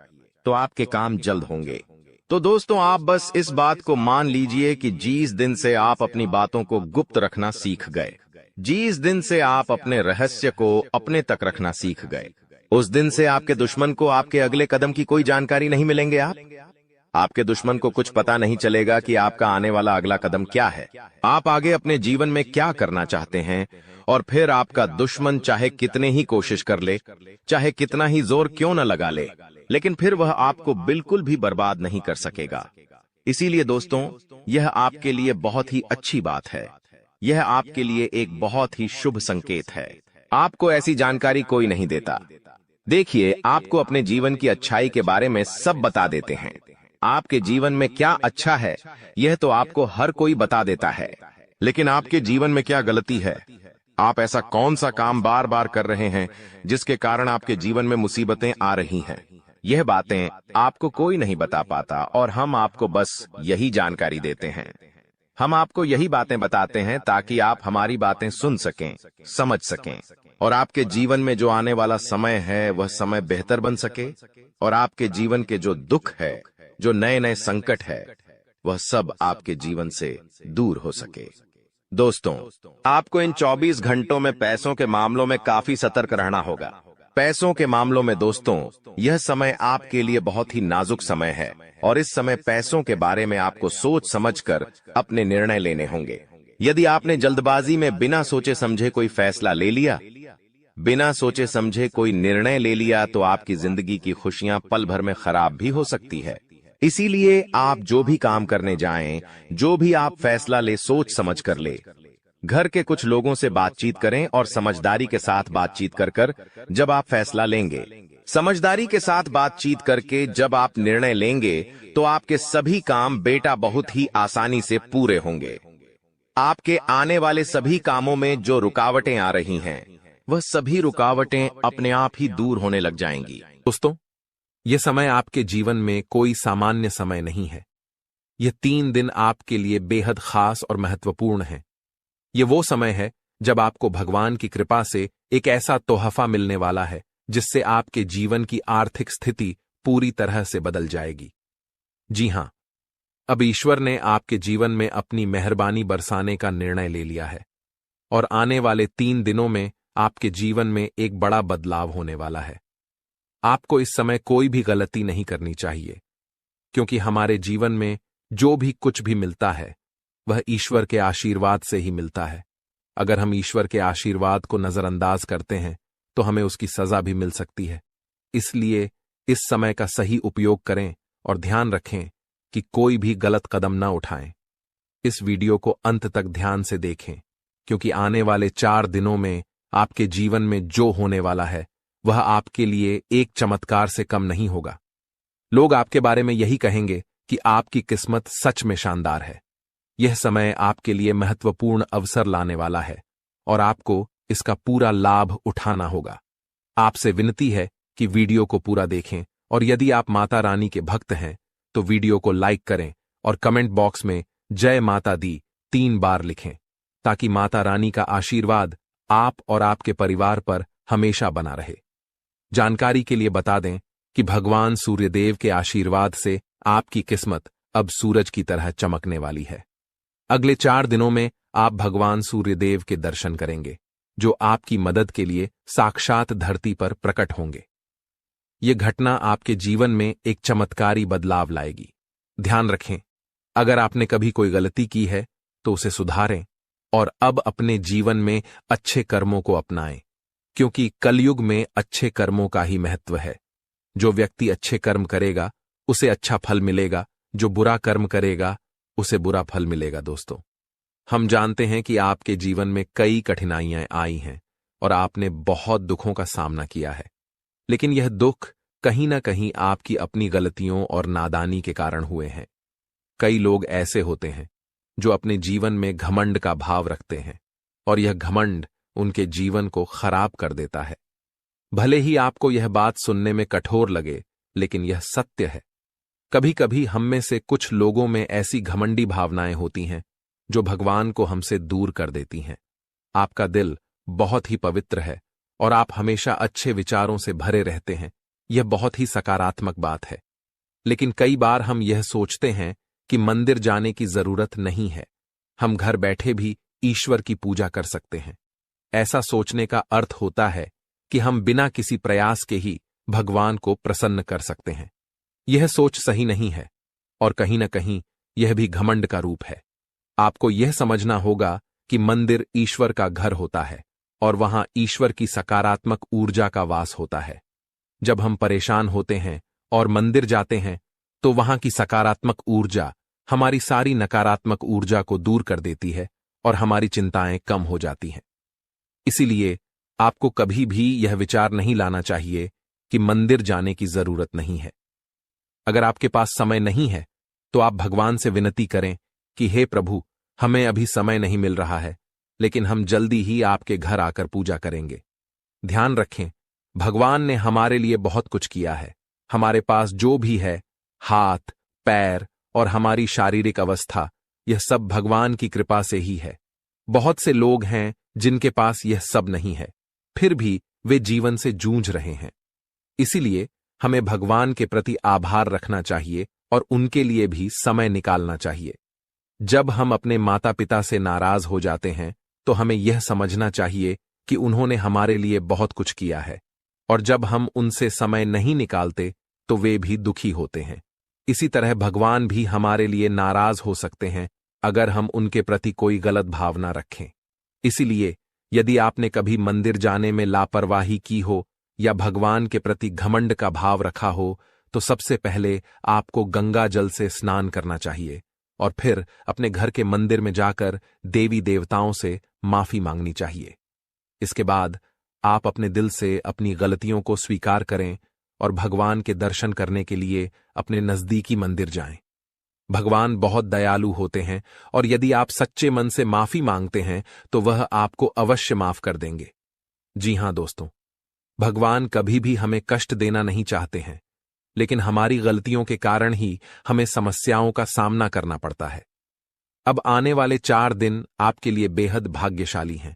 तो आपके काम जल्द होंगे। तो दोस्तों, आप बस इस बात को मान लीजिए कि जिस दिन से आप अपनी बातों को गुप्त रखना सीख गए, जिस दिन से आप अपने रहस्य को अपने तक रखना सीख गए, उस दिन से आपके दुश्मन को आपके अगले कदम की कोई जानकारी नहीं मिलेंगे। आपके दुश्मन को कुछ पता नहीं चलेगा कि आपका आने वाला अगला कदम क्या है, आप आगे अपने जीवन में क्या करना चाहते हैं। और फिर आपका दुश्मन चाहे कितने ही कोशिश कर ले, चाहे कितना ही जोर क्यों न लगा ले, लेकिन फिर वह आपको बिल्कुल भी बर्बाद नहीं कर सकेगा। इसीलिए दोस्तों, यह आपके लिए बहुत ही अच्छी बात है, यह आपके लिए एक बहुत ही शुभ संकेत है। आपको ऐसी जानकारी कोई नहीं देता। देखिए, आपको अपने जीवन की अच्छाई के बारे में सब बता देते हैं। आपके जीवन में क्या अच्छा है, यह तो आपको हर कोई बता देता है, लेकिन आपके जीवन में क्या गलती है, आप ऐसा कौन सा काम बार बार कर रहे हैं जिसके कारण आपके जीवन में मुसीबतें आ रही हैं, यह बातें आपको कोई नहीं बता पाता और हम आपको बस यही जानकारी देते हैं। हम आपको यही बातें बताते हैं ताकि आप हमारी बातें सुन सकें, समझ सकें, और आपके जीवन में जो आने वाला समय है वह समय बेहतर बन सके, और आपके जीवन के जो दुख है, जो नए नए संकट है, वह सब आपके जीवन से दूर हो सके। दोस्तों, आपको इन 24 घंटों में पैसों के मामलों में काफी सतर्क रहना होगा। पैसों के मामलों में दोस्तों, यह समय आपके लिए बहुत ही नाजुक समय है, और इस समय पैसों के बारे में आपको सोच समझकर अपने निर्णय लेने होंगे। यदि आपने जल्दबाजी में बिना सोचे समझे कोई फैसला ले लिया, बिना सोचे समझे कोई निर्णय ले लिया, तो आपकी जिंदगी की खुशियां पल भर में खराब भी हो सकती है। इसीलिए आप जो भी काम करने जाएं, जो भी आप फैसला ले, सोच समझ कर ले। घर के कुछ लोगों से बातचीत करें और समझदारी के साथ बातचीत कर कर जब आप फैसला लेंगे, समझदारी के साथ बातचीत करके जब आप निर्णय लेंगे, तो आपके सभी काम बेटा बहुत ही आसानी से पूरे होंगे। आपके आने वाले सभी कामों में जो रुकावटें आ रही हैं, वह सभी रुकावटें अपने आप ही दूर होने लग जाएंगी। दोस्तों, यह समय आपके जीवन में कोई सामान्य समय नहीं है। यह 3 दिन आपके लिए बेहद खास और महत्वपूर्ण है। यह वो समय है जब आपको भगवान की कृपा से एक ऐसा तोहफा मिलने वाला है जिससे आपके जीवन की आर्थिक स्थिति पूरी तरह से बदल जाएगी। जी हां, अब ईश्वर ने आपके जीवन में अपनी मेहरबानी बरसाने का निर्णय ले लिया है, और आने वाले 3 दिनों में आपके जीवन में एक बड़ा बदलाव होने वाला है। आपको इस समय कोई भी गलती नहीं करनी चाहिए, क्योंकि हमारे जीवन में जो भी कुछ भी मिलता है वह ईश्वर के आशीर्वाद से ही मिलता है। अगर हम ईश्वर के आशीर्वाद को नजरअंदाज करते हैं तो हमें उसकी सजा भी मिल सकती है। इसलिए इस समय का सही उपयोग करें और ध्यान रखें कि कोई भी गलत कदम न उठाएं। इस वीडियो को अंत तक ध्यान से देखें, क्योंकि आने वाले 4 दिनों में आपके जीवन में जो होने वाला है वह आपके लिए एक चमत्कार से कम नहीं होगा। लोग आपके बारे में यही कहेंगे कि आपकी किस्मत सच में शानदार है। यह समय आपके लिए महत्वपूर्ण अवसर लाने वाला है और आपको इसका पूरा लाभ उठाना होगा। आपसे विनती है कि वीडियो को पूरा देखें, और यदि आप माता रानी के भक्त हैं तो वीडियो को लाइक करें और कमेंट बॉक्स में जय माता दी 3 बार लिखें, ताकि माता रानी का आशीर्वाद आप और आपके परिवार पर हमेशा बना रहे। जानकारी के लिए बता दें कि भगवान सूर्यदेव के आशीर्वाद से आपकी किस्मत अब सूरज की तरह चमकने वाली है। अगले 4 दिनों में आप भगवान सूर्यदेव के दर्शन करेंगे, जो आपकी मदद के लिए साक्षात धरती पर प्रकट होंगे। यह घटना आपके जीवन में एक चमत्कारी बदलाव लाएगी। ध्यान रखें, अगर आपने कभी कोई गलती की है तो उसे सुधारें और अब अपने जीवन में अच्छे कर्मों को अपनाएं, क्योंकि कलयुग में अच्छे कर्मों का ही महत्व है। जो व्यक्ति अच्छे कर्म करेगा उसे अच्छा फल मिलेगा, जो बुरा कर्म करेगा उसे बुरा फल मिलेगा। दोस्तों, हम जानते हैं कि आपके जीवन में कई कठिनाइयां आई हैं और आपने बहुत दुखों का सामना किया है। लेकिन यह दुख कहीं ना कहीं आपकी अपनी गलतियों और नादानी के कारण हुए हैं। कई लोग ऐसे होते हैं जो अपने जीवन में घमंड का भाव रखते हैं और यह घमंड उनके जीवन को खराब कर देता है। भले ही आपको यह बात सुनने में कठोर लगे, लेकिन यह सत्य है। कभी कभी हम में से कुछ लोगों में ऐसी घमंडी भावनाएं होती हैं जो भगवान को हमसे दूर कर देती हैं। आपका दिल बहुत ही पवित्र है और आप हमेशा अच्छे विचारों से भरे रहते हैं। यह बहुत ही सकारात्मक बात है। लेकिन कई बार हम यह सोचते हैं कि मंदिर जाने की जरूरत नहीं है, हम घर बैठे भी ईश्वर की पूजा कर सकते हैं। ऐसा सोचने का अर्थ होता है कि हम बिना किसी प्रयास के ही भगवान को प्रसन्न कर सकते हैं। यह सोच सही नहीं है और कहीं न कहीं यह भी घमंड का रूप है। आपको यह समझना होगा कि मंदिर ईश्वर का घर होता है और वहां ईश्वर की सकारात्मक ऊर्जा का वास होता है। जब हम परेशान होते हैं और मंदिर जाते हैं तो वहां की सकारात्मक ऊर्जा हमारी सारी नकारात्मक ऊर्जा को दूर कर देती है और हमारी चिंताएं कम हो जाती हैं। इसीलिए आपको कभी भी यह विचार नहीं लाना चाहिए कि मंदिर जाने की जरूरत नहीं है। अगर आपके पास समय नहीं है तो आप भगवान से विनती करें कि हे प्रभु, हमें अभी समय नहीं मिल रहा है, लेकिन हम जल्दी ही आपके घर आकर पूजा करेंगे। ध्यान रखें, भगवान ने हमारे लिए बहुत कुछ किया है। हमारे पास जो भी है, हाथ, पैर और हमारी शारीरिक अवस्था, यह सब भगवान की कृपा से ही है। बहुत से लोग हैं जिनके पास यह सब नहीं है, फिर भी वे जीवन से जूझ रहे हैं। इसीलिए हमें भगवान के प्रति आभार रखना चाहिए और उनके लिए भी समय निकालना चाहिए। जब हम अपने माता पिता से नाराज हो जाते हैं तो हमें यह समझना चाहिए कि उन्होंने हमारे लिए बहुत कुछ किया है, और जब हम उनसे समय नहीं निकालते तो वे भी दुखी होते हैं। इसी तरह भगवान भी हमारे लिए नाराज हो सकते हैं अगर हम उनके प्रति कोई गलत भावना रखें। इसीलिए यदि आपने कभी मंदिर जाने में लापरवाही की हो या भगवान के प्रति घमंड का भाव रखा हो, तो सबसे पहले आपको गंगा जल से स्नान करना चाहिए और फिर अपने घर के मंदिर में जाकर देवी देवताओं से माफी मांगनी चाहिए। इसके बाद आप अपने दिल से अपनी गलतियों को स्वीकार करें और भगवान के दर्शन करने के लिए अपने नजदीकी मंदिर जाएं। भगवान बहुत दयालु होते हैं और यदि आप सच्चे मन से माफी मांगते हैं तो वह आपको अवश्य माफ कर देंगे। जी हां दोस्तों, भगवान कभी भी हमें कष्ट देना नहीं चाहते हैं, लेकिन हमारी गलतियों के कारण ही हमें समस्याओं का सामना करना पड़ता है। अब आने वाले 4 दिन आपके लिए बेहद भाग्यशाली हैं।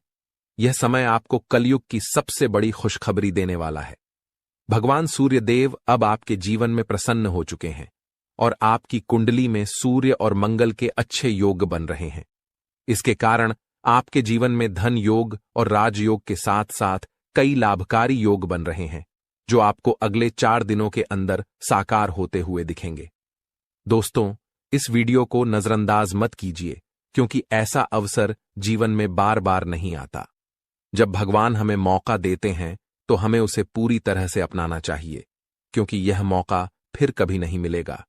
यह समय आपको कलयुग की सबसे बड़ी खुशखबरी देने वाला है। भगवान सूर्य देव अब आपके जीवन में प्रसन्न हो चुके हैं और आपकी कुंडली में सूर्य और मंगल के अच्छे योग बन रहे हैं। इसके कारण आपके जीवन में धन योग और राजयोग के साथ साथ कई लाभकारी योग बन रहे हैं, जो आपको अगले 4 दिनों के अंदर साकार होते हुए दिखेंगे। दोस्तों, इस वीडियो को नजरअंदाज मत कीजिए, क्योंकि ऐसा अवसर जीवन में बार बार नहीं आता। जब भगवान हमें मौका देते हैं तो हमें उसे पूरी तरह से अपनाना चाहिए, क्योंकि यह मौका फिर कभी नहीं मिलेगा।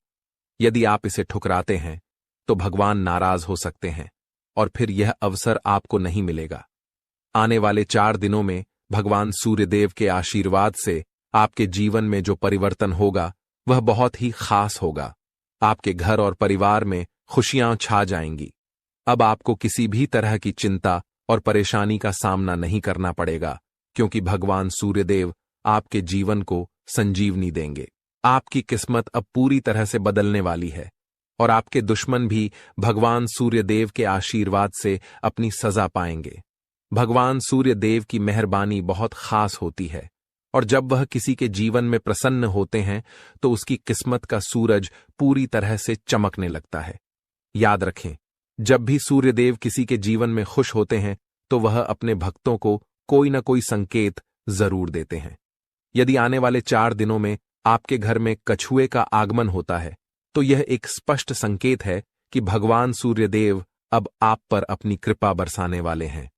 यदि आप इसे ठुकराते हैं तो भगवान नाराज हो सकते हैं और फिर यह अवसर आपको नहीं मिलेगा। आने वाले 4 दिनों में भगवान सूर्यदेव के आशीर्वाद से आपके जीवन में जो परिवर्तन होगा वह बहुत ही खास होगा। आपके घर और परिवार में खुशियां छा जाएंगी। अब आपको किसी भी तरह की चिंता और परेशानी का सामना नहीं करना पड़ेगा, क्योंकि भगवान सूर्यदेव आपके जीवन को संजीवनी देंगे। आपकी किस्मत अब पूरी तरह से बदलने वाली है और आपके दुश्मन भी भगवान सूर्यदेव के आशीर्वाद से अपनी सजा पाएंगे। भगवान सूर्यदेव की मेहरबानी बहुत खास होती है और जब वह किसी के जीवन में प्रसन्न होते हैं तो उसकी किस्मत का सूरज पूरी तरह से चमकने लगता है। याद रखें, जब भी सूर्यदेव किसी के जीवन में खुश होते हैं तो वह अपने भक्तों को कोई न कोई संकेत जरूर देते हैं। यदि आने वाले 4 दिनों में आपके घर में कछुए का आगमन होता है तो यह एक स्पष्ट संकेत है कि भगवान सूर्यदेव अब आप पर अपनी कृपा बरसाने वाले हैं।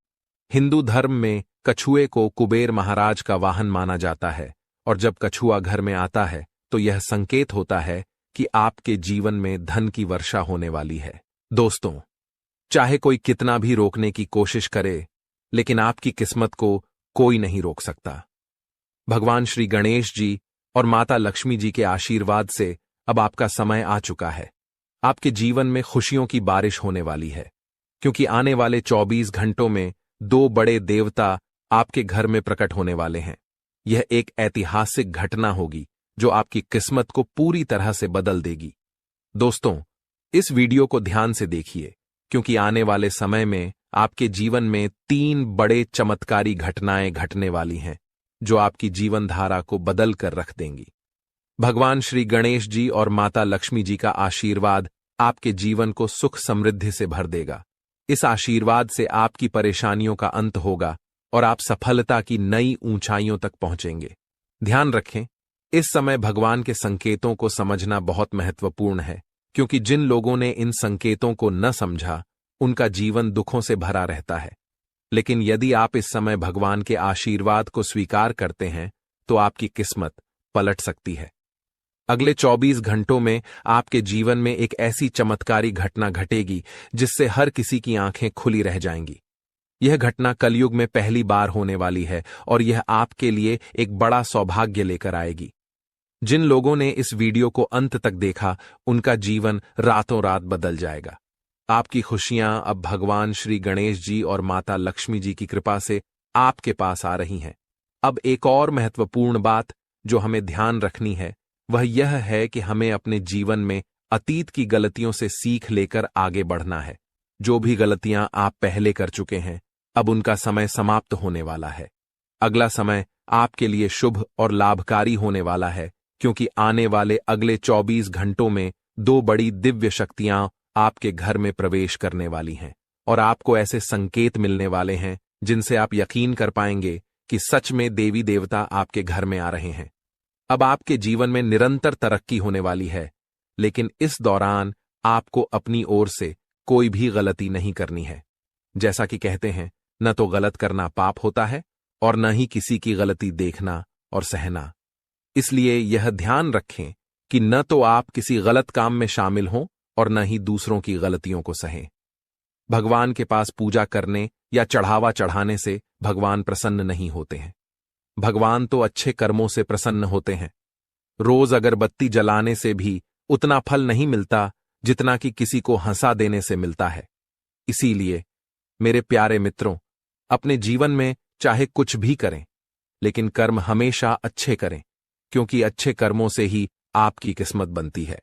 हिंदू धर्म में कछुए को कुबेर महाराज का वाहन माना जाता है और जब कछुआ घर में आता है तो यह संकेत होता है कि आपके जीवन में धन की वर्षा होने वाली है। दोस्तों, चाहे कोई कितना भी रोकने की कोशिश करे, लेकिन आपकी किस्मत को कोई नहीं रोक सकता। भगवान श्री गणेश जी और माता लक्ष्मी जी के आशीर्वाद से अब आपका समय आ चुका है। आपके जीवन में खुशियों की बारिश होने वाली है, क्योंकि आने वाले 24 घंटों में 2 बड़े देवता आपके घर में प्रकट होने वाले हैं। यह एक ऐतिहासिक घटना होगी जो आपकी किस्मत को पूरी तरह से बदल देगी। दोस्तों, इस वीडियो को ध्यान से देखिए, क्योंकि आने वाले समय में आपके जीवन में 3 बड़े चमत्कारी घटनाएं घटने वाली हैं, जो आपकी जीवन धारा को बदल कर रख देंगी। भगवान श्री गणेश जी और माता लक्ष्मी जी का आशीर्वाद आपके जीवन को सुख समृद्धि से भर देगा। इस आशीर्वाद से आपकी परेशानियों का अंत होगा और आप सफलता की नई ऊंचाइयों तक पहुंचेंगे। ध्यान रखें, इस समय भगवान के संकेतों को समझना बहुत महत्वपूर्ण है, क्योंकि जिन लोगों ने इन संकेतों को न समझा, उनका जीवन दुखों से भरा रहता है। लेकिन यदि आप इस समय भगवान के आशीर्वाद को स्वीकार करते हैं, तो आपकी किस्मत पलट सकती है। अगले 24 घंटों में आपके जीवन में एक ऐसी चमत्कारी घटना घटेगी जिससे हर किसी की आंखें खुली रह जाएंगी। यह घटना कलयुग में पहली बार होने वाली है और यह आपके लिए एक बड़ा सौभाग्य लेकर आएगी। जिन लोगों ने इस वीडियो को अंत तक देखा, उनका जीवन रातों रात बदल जाएगा। आपकी खुशियां अब भगवान श्री गणेश जी और माता लक्ष्मी जी की कृपा से आपके पास आ रही हैं। अब एक और महत्वपूर्ण बात जो हमें ध्यान रखनी है, वह यह है कि हमें अपने जीवन में अतीत की गलतियों से सीख लेकर आगे बढ़ना है। जो भी गलतियां आप पहले कर चुके हैं, अब उनका समय समाप्त होने वाला है। अगला समय आपके लिए शुभ और लाभकारी होने वाला है, क्योंकि आने वाले अगले 24 घंटों में 2 बड़ी दिव्य शक्तियां आपके घर में प्रवेश करने वाली हैं और आपको ऐसे संकेत मिलने वाले हैं जिनसे आप यकीन कर पाएंगे कि सच में देवी देवता आपके घर में आ रहे हैं। अब आपके जीवन में निरंतर तरक्की होने वाली है, लेकिन इस दौरान आपको अपनी ओर से कोई भी गलती नहीं करनी है। जैसा कि कहते हैं, न तो गलत करना पाप होता है और न ही किसी की गलती देखना और सहना। इसलिए यह ध्यान रखें कि न तो आप किसी गलत काम में शामिल हों और न ही दूसरों की गलतियों को सहें। भगवान के पास पूजा करने या चढ़ावा चढ़ाने से भगवान प्रसन्न नहीं होते हैं। भगवान तो अच्छे कर्मों से प्रसन्न होते हैं। रोज अगरबत्ती जलाने से भी उतना फल नहीं मिलता जितना कि किसी को हंसा देने से मिलता है। इसीलिए मेरे प्यारे मित्रों, अपने जीवन में चाहे कुछ भी करें, लेकिन कर्म हमेशा अच्छे करें, क्योंकि अच्छे कर्मों से ही आपकी किस्मत बनती है।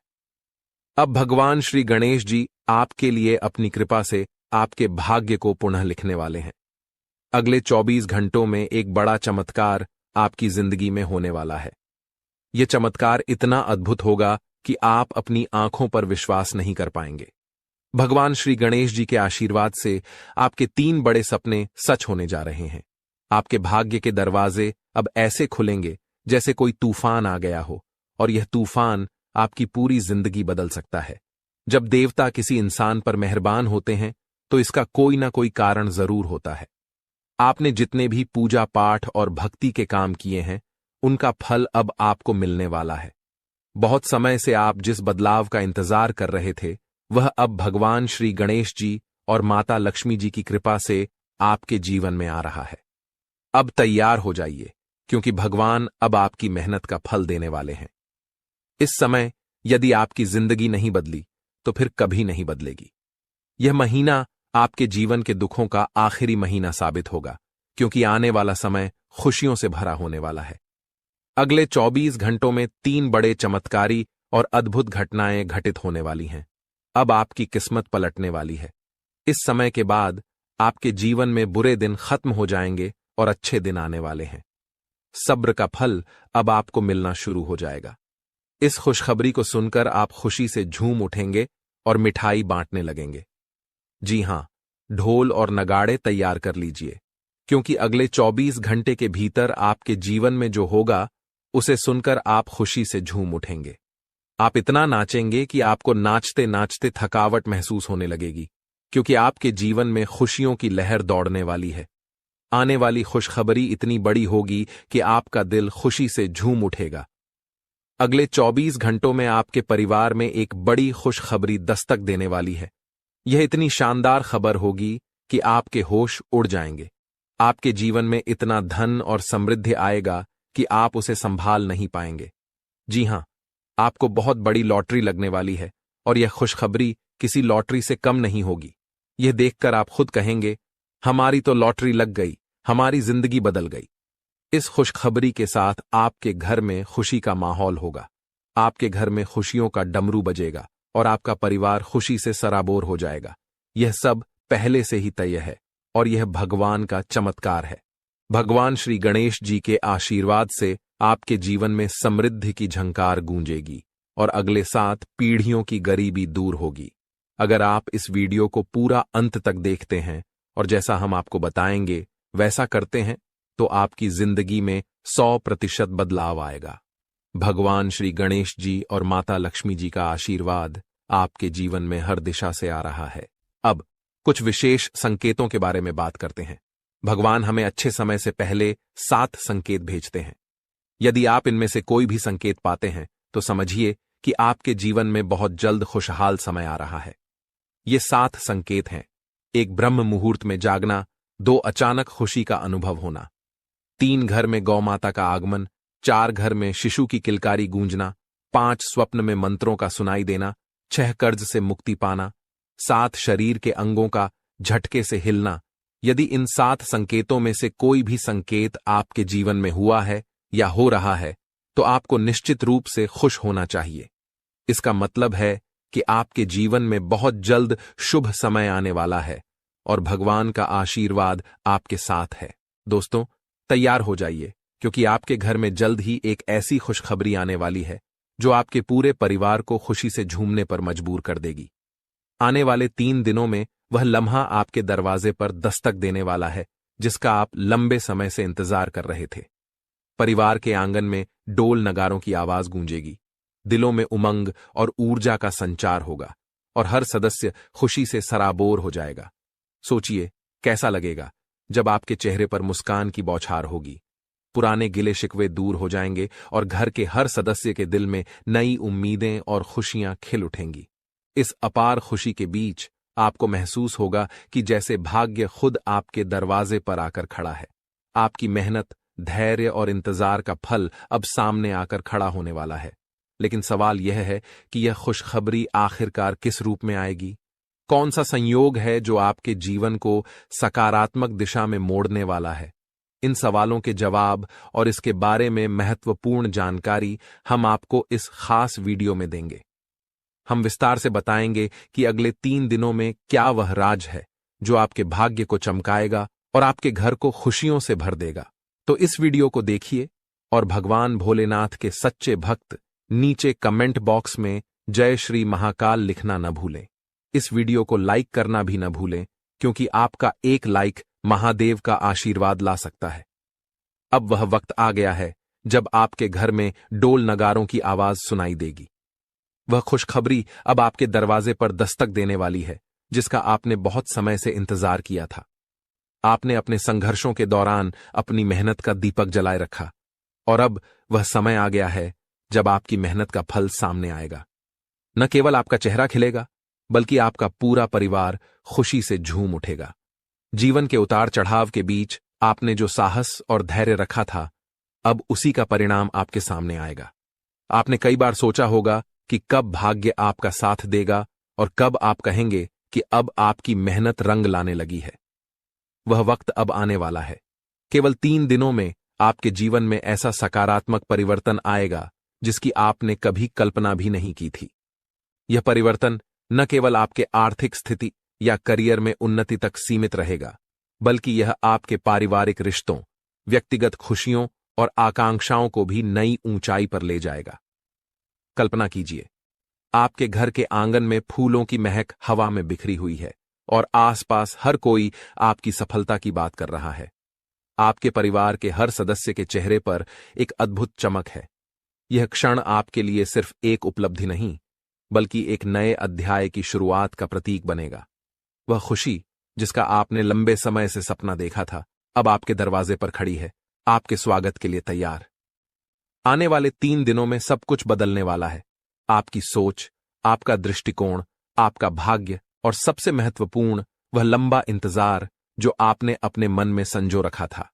अब भगवान श्री गणेश जी आपके लिए अपनी कृपा से आपके भाग्य को पुनः लिखने वाले हैं। अगले 24 घंटों में एक बड़ा चमत्कार आपकी जिंदगी में होने वाला है। यह चमत्कार इतना अद्भुत होगा कि आप अपनी आंखों पर विश्वास नहीं कर पाएंगे। भगवान श्री गणेश जी के आशीर्वाद से आपके 3 बड़े सपने सच होने जा रहे हैं। आपके भाग्य के दरवाजे अब ऐसे खुलेंगे जैसे कोई तूफान आ गया हो, और यह तूफान आपकी पूरी जिंदगी बदल सकता है। जब देवता किसी इंसान पर मेहरबान होते हैं, तो इसका कोई ना कोई कारण जरूर होता है। आपने जितने भी पूजा पाठ और भक्ति के काम किए हैं, उनका फल अब आपको मिलने वाला है। बहुत समय से आप जिस बदलाव का इंतजार कर रहे थे, वह अब भगवान श्री गणेश जी और माता लक्ष्मी जी की कृपा से आपके जीवन में आ रहा है। अब तैयार हो जाइए, क्योंकि भगवान अब आपकी मेहनत का फल देने वाले हैं। इस समय यदि आपकी जिंदगी नहीं बदली, तो फिर कभी नहीं बदलेगी। यह महीना आपके जीवन के दुखों का आखिरी महीना साबित होगा, क्योंकि आने वाला समय खुशियों से भरा होने वाला है। अगले 24 घंटों में 3 बड़े चमत्कारी और अद्भुत घटनाएं घटित होने वाली हैं। अब आपकी किस्मत पलटने वाली है। इस समय के बाद आपके जीवन में बुरे दिन खत्म हो जाएंगे और अच्छे दिन आने वाले हैं। सब्र का फल अब आपको मिलना शुरू हो जाएगा। इस खुशखबरी को सुनकर आप खुशी से झूम उठेंगे और मिठाई बांटने लगेंगे। जी हां, ढोल और नगाड़े तैयार कर लीजिए, क्योंकि अगले 24 घंटे के भीतर आपके जीवन में जो होगा, उसे सुनकर आप खुशी से झूम उठेंगे। आप इतना नाचेंगे कि आपको नाचते नाचते थकावट महसूस होने लगेगी, क्योंकि आपके जीवन में खुशियों की लहर दौड़ने वाली है। आने वाली खुशखबरी इतनी बड़ी होगी कि आपका दिल खुशी से झूम उठेगा। अगले 24 घंटों में आपके परिवार में एक बड़ी खुशखबरी दस्तक देने वाली है। यह इतनी शानदार खबर होगी कि आपके होश उड़ जाएंगे। आपके जीवन में इतना धन और समृद्धि आएगा कि आप उसे संभाल नहीं पाएंगे। जी हां, आपको बहुत बड़ी लॉटरी लगने वाली है और यह खुशखबरी किसी लॉटरी से कम नहीं होगी। यह देखकर आप खुद कहेंगे, हमारी तो लॉटरी लग गई, हमारी जिंदगी बदल गई। इस खुशखबरी के साथ आपके घर में खुशी का माहौल होगा। आपके घर में खुशियों का डमरू बजेगा और आपका परिवार खुशी से सराबोर हो जाएगा। यह सब पहले से ही तय है और यह भगवान का चमत्कार है। भगवान श्री गणेश जी के आशीर्वाद से आपके जीवन में समृद्धि की झंकार गूंजेगी और अगले 7 पीढ़ियों की गरीबी दूर होगी। अगर आप इस वीडियो को पूरा अंत तक देखते हैं और जैसा हम आपको बताएंगे वैसा करते हैं तो आपकी जिंदगी में 100% बदलाव आएगा। भगवान श्री गणेश जी और माता लक्ष्मी जी का आशीर्वाद आपके जीवन में हर दिशा से आ रहा है। अब कुछ विशेष संकेतों के बारे में बात करते हैं। भगवान हमें अच्छे समय से पहले 7 संकेत भेजते हैं। यदि आप इनमें से कोई भी संकेत पाते हैं तो समझिए कि आपके जीवन में बहुत जल्द खुशहाल समय आ रहा है। ये 7 संकेत हैं। 1 ब्रह्म मुहूर्त में जागना, 2 अचानक खुशी का अनुभव होना, 3 घर में गौ माता का आगमन, 4 घर में शिशु की किलकारी गूंजना, 5 स्वप्न में मंत्रों का सुनाई देना, 6 कर्ज से मुक्ति पाना, 7 शरीर के अंगों का झटके से हिलना। यदि इन 7 संकेतों में से कोई भी संकेत आपके जीवन में हुआ है या हो रहा है तो आपको निश्चित रूप से खुश होना चाहिए। इसका मतलब है कि आपके जीवन में बहुत जल्द शुभ समय आने वाला है और भगवान का आशीर्वाद आपके साथ है। दोस्तों, तैयार हो जाइए क्योंकि आपके घर में जल्द ही एक ऐसी खुशखबरी आने वाली है जो आपके पूरे परिवार को खुशी से झूमने पर मजबूर कर देगी। आने वाले 3 दिनों में वह लम्हा आपके दरवाजे पर दस्तक देने वाला है जिसका आप लंबे समय से इंतजार कर रहे थे। परिवार के आंगन में डोल नगारों की आवाज गूंजेगी, दिलों में उमंग और ऊर्जा का संचार होगा और हर सदस्य खुशी से सराबोर हो जाएगा। सोचिए कैसा लगेगा जब आपके चेहरे पर मुस्कान की बौछार होगी। पुराने गिले शिकवे दूर हो जाएंगे और घर के हर सदस्य के दिल में नई उम्मीदें और खुशियां खिल उठेंगी। इस अपार खुशी के बीच आपको महसूस होगा कि जैसे भाग्य खुद आपके दरवाजे पर आकर खड़ा है। आपकी मेहनत, धैर्य और इंतजार का फल अब सामने आकर खड़ा होने वाला है। लेकिन सवाल यह है कि यह खुशखबरी आखिरकार किस रूप में आएगी? कौन सा संयोग है जो आपके जीवन को सकारात्मक दिशा में मोड़ने वाला है? इन सवालों के जवाब और इसके बारे में महत्वपूर्ण जानकारी हम आपको इस खास वीडियो में देंगे। हम विस्तार से बताएंगे कि अगले 3 दिनों में क्या वह राज है जो आपके भाग्य को चमकाएगा और आपके घर को खुशियों से भर देगा। तो इस वीडियो को देखिए और भगवान भोलेनाथ के सच्चे भक्त नीचे कमेंट बॉक्स में जय श्री महाकाल लिखना न भूलें। इस वीडियो को लाइक करना भी न भूलें क्योंकि आपका एक लाइक महादेव का आशीर्वाद ला सकता है। अब वह वक्त आ गया है जब आपके घर में डोल नगारों की आवाज सुनाई देगी। वह खुशखबरी अब आपके दरवाजे पर दस्तक देने वाली है जिसका आपने बहुत समय से इंतजार किया था। आपने अपने संघर्षों के दौरान अपनी मेहनत का दीपक जलाए रखा और अब वह समय आ गया है जब आपकी मेहनत का फल सामने आएगा। न केवल आपका चेहरा खिलेगा बल्कि आपका पूरा परिवार खुशी से झूम उठेगा। जीवन के उतार चढ़ाव के बीच आपने जो साहस और धैर्य रखा था, अब उसी का परिणाम आपके सामने आएगा। आपने कई बार सोचा होगा कि कब भाग्य आपका साथ देगा और कब आप कहेंगे कि अब आपकी मेहनत रंग लाने लगी है। वह वक्त अब आने वाला है। केवल 3 दिनों में आपके जीवन में ऐसा सकारात्मक परिवर्तन आएगा जिसकी आपने कभी कल्पना भी नहीं की थी। यह परिवर्तन न केवल आपके आर्थिक स्थिति या करियर में उन्नति तक सीमित रहेगा, बल्कि यह आपके पारिवारिक रिश्तों, व्यक्तिगत खुशियों और आकांक्षाओं को भी नई ऊंचाई पर ले जाएगा। कल्पना कीजिए, आपके घर के आंगन में फूलों की महक हवा में बिखरी हुई है और आसपास हर कोई आपकी सफलता की बात कर रहा है। आपके परिवार के हर सदस्य के चेहरे पर एक अद्भुत चमक है। यह क्षण आपके लिए सिर्फ एक उपलब्धि नहीं, बल्कि एक नए अध्याय की शुरुआत का प्रतीक बनेगा। वह खुशी जिसका आपने लंबे समय से सपना देखा था, अब आपके दरवाजे पर खड़ी है, आपके स्वागत के लिए तैयार। आने वाले 3 दिनों में सब कुछ बदलने वाला है। आपकी सोच, आपका दृष्टिकोण, आपका भाग्य और सबसे महत्वपूर्ण वह लंबा इंतजार जो आपने अपने मन में संजो रखा था।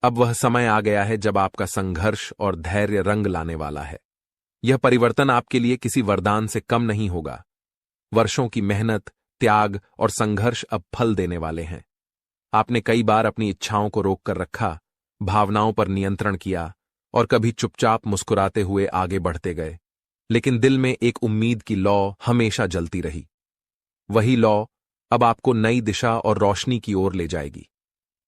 अब वह समय आ गया है जब आपका संघर्ष और धैर्य रंग लाने वाला है। यह परिवर्तन आपके लिए किसी वरदान से कम नहीं होगा। वर्षों की मेहनत, त्याग और संघर्ष अब फल देने वाले हैं। आपने कई बार अपनी इच्छाओं को रोक कर रखा, भावनाओं पर नियंत्रण किया और कभी चुपचाप मुस्कुराते हुए आगे बढ़ते गए, लेकिन दिल में एक उम्मीद की लौ हमेशा जलती रही। वही लौ अब आपको नई दिशा और रोशनी की ओर ले जाएगी।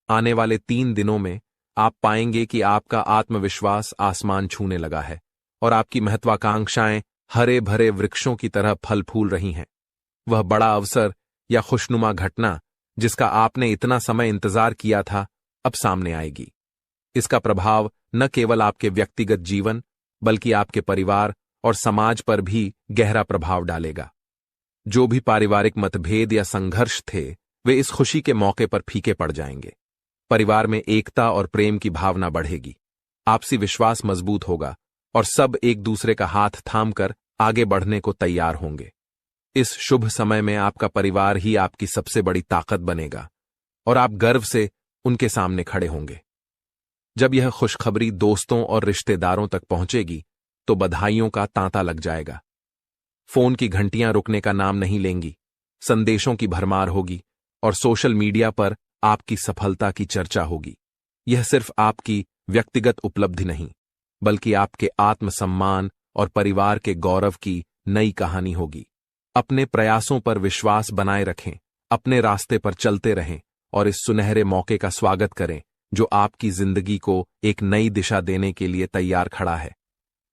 आने वाले 3 दिनों में आप पाएंगे कि आपका आत्मविश्वास आसमान छूने लगा है और आपकी महत्वाकांक्षाएं हरे भरे वृक्षों की तरह फल फूल रही हैं। वह बड़ा अवसर या खुशनुमा घटना जिसका आपने इतना समय इंतजार किया था, अब सामने आएगी। इसका प्रभाव न केवल आपके व्यक्तिगत जीवन बल्कि आपके परिवार और समाज पर भी गहरा प्रभाव डालेगा। जो भी पारिवारिक मतभेद या संघर्ष थे, वे इस खुशी के मौके पर फीके पड़ जाएंगे। परिवार में एकता और प्रेम की भावना बढ़ेगी, आपसी विश्वास मजबूत होगा और सब एक दूसरे का हाथ थामकर आगे बढ़ने को तैयार होंगे। इस शुभ समय में आपका परिवार ही आपकी सबसे बड़ी ताकत बनेगा और आप गर्व से उनके सामने खड़े होंगे। जब यह खुशखबरी दोस्तों और रिश्तेदारों तक पहुंचेगी तो बधाइयों का तांता लग जाएगा। फोन की घंटियां रुकने का नाम नहीं लेंगी, संदेशों की भरमार होगी और सोशल मीडिया पर आपकी सफलता की चर्चा होगी। यह सिर्फ आपकी व्यक्तिगत उपलब्धि नहीं, बल्कि आपके आत्मसम्मान और परिवार के गौरव की नई कहानी होगी। अपने प्रयासों पर विश्वास बनाए रखें, अपने रास्ते पर चलते रहें और इस सुनहरे मौके का स्वागत करें जो आपकी जिंदगी को एक नई दिशा देने के लिए तैयार खड़ा है।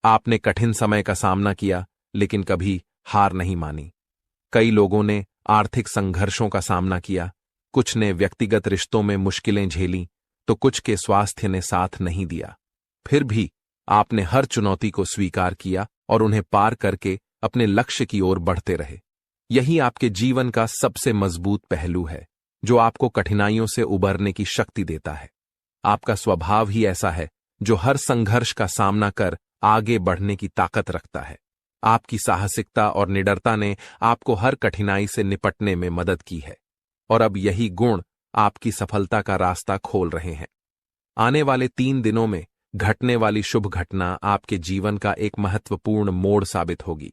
आपने कठिन समय का सामना किया, लेकिन कभी हार नहीं मानी। कई लोगों ने आर्थिक संघर्षों का सामना किया, कुछ ने व्यक्तिगत रिश्तों में मुश्किलें झेली, तो कुछ के स्वास्थ्य ने साथ नहीं दिया। फिर भी आपने हर चुनौती को स्वीकार किया और उन्हें पार करके अपने लक्ष्य की ओर बढ़ते रहे। यही आपके जीवन का सबसे मजबूत पहलू है, जो आपको कठिनाइयों से उबरने की शक्ति देता है। आपका स्वभाव ही ऐसा है जो हर संघर्ष का सामना कर आगे बढ़ने की ताकत रखता है। आपकी साहसिकता और निडरता ने आपको हर कठिनाई से निपटने में मदद की है और अब यही गुण आपकी सफलता का रास्ता खोल रहे हैं। आने वाले 3 दिनों में घटने वाली शुभ घटना आपके जीवन का एक महत्वपूर्ण मोड़ साबित होगी।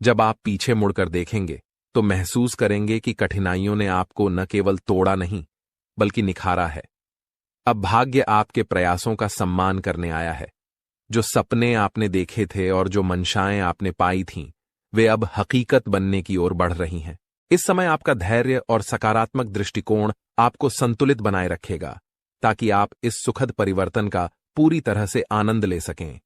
जब आप पीछे मुड़कर देखेंगे तो महसूस करेंगे कि कठिनाइयों ने आपको न केवल तोड़ा नहीं, बल्कि निखारा है। अब भाग्य आपके प्रयासों का सम्मान करने आया है। जो सपने आपने देखे थे और जो मंशाएं आपने पाई थीं, वे अब हकीकत बनने की ओर बढ़ रही हैं। इस समय आपका धैर्य और सकारात्मक दृष्टिकोण आपको संतुलित बनाए रखेगा, ताकि आप इस सुखद परिवर्तन का पूरी तरह से आनंद ले सकें।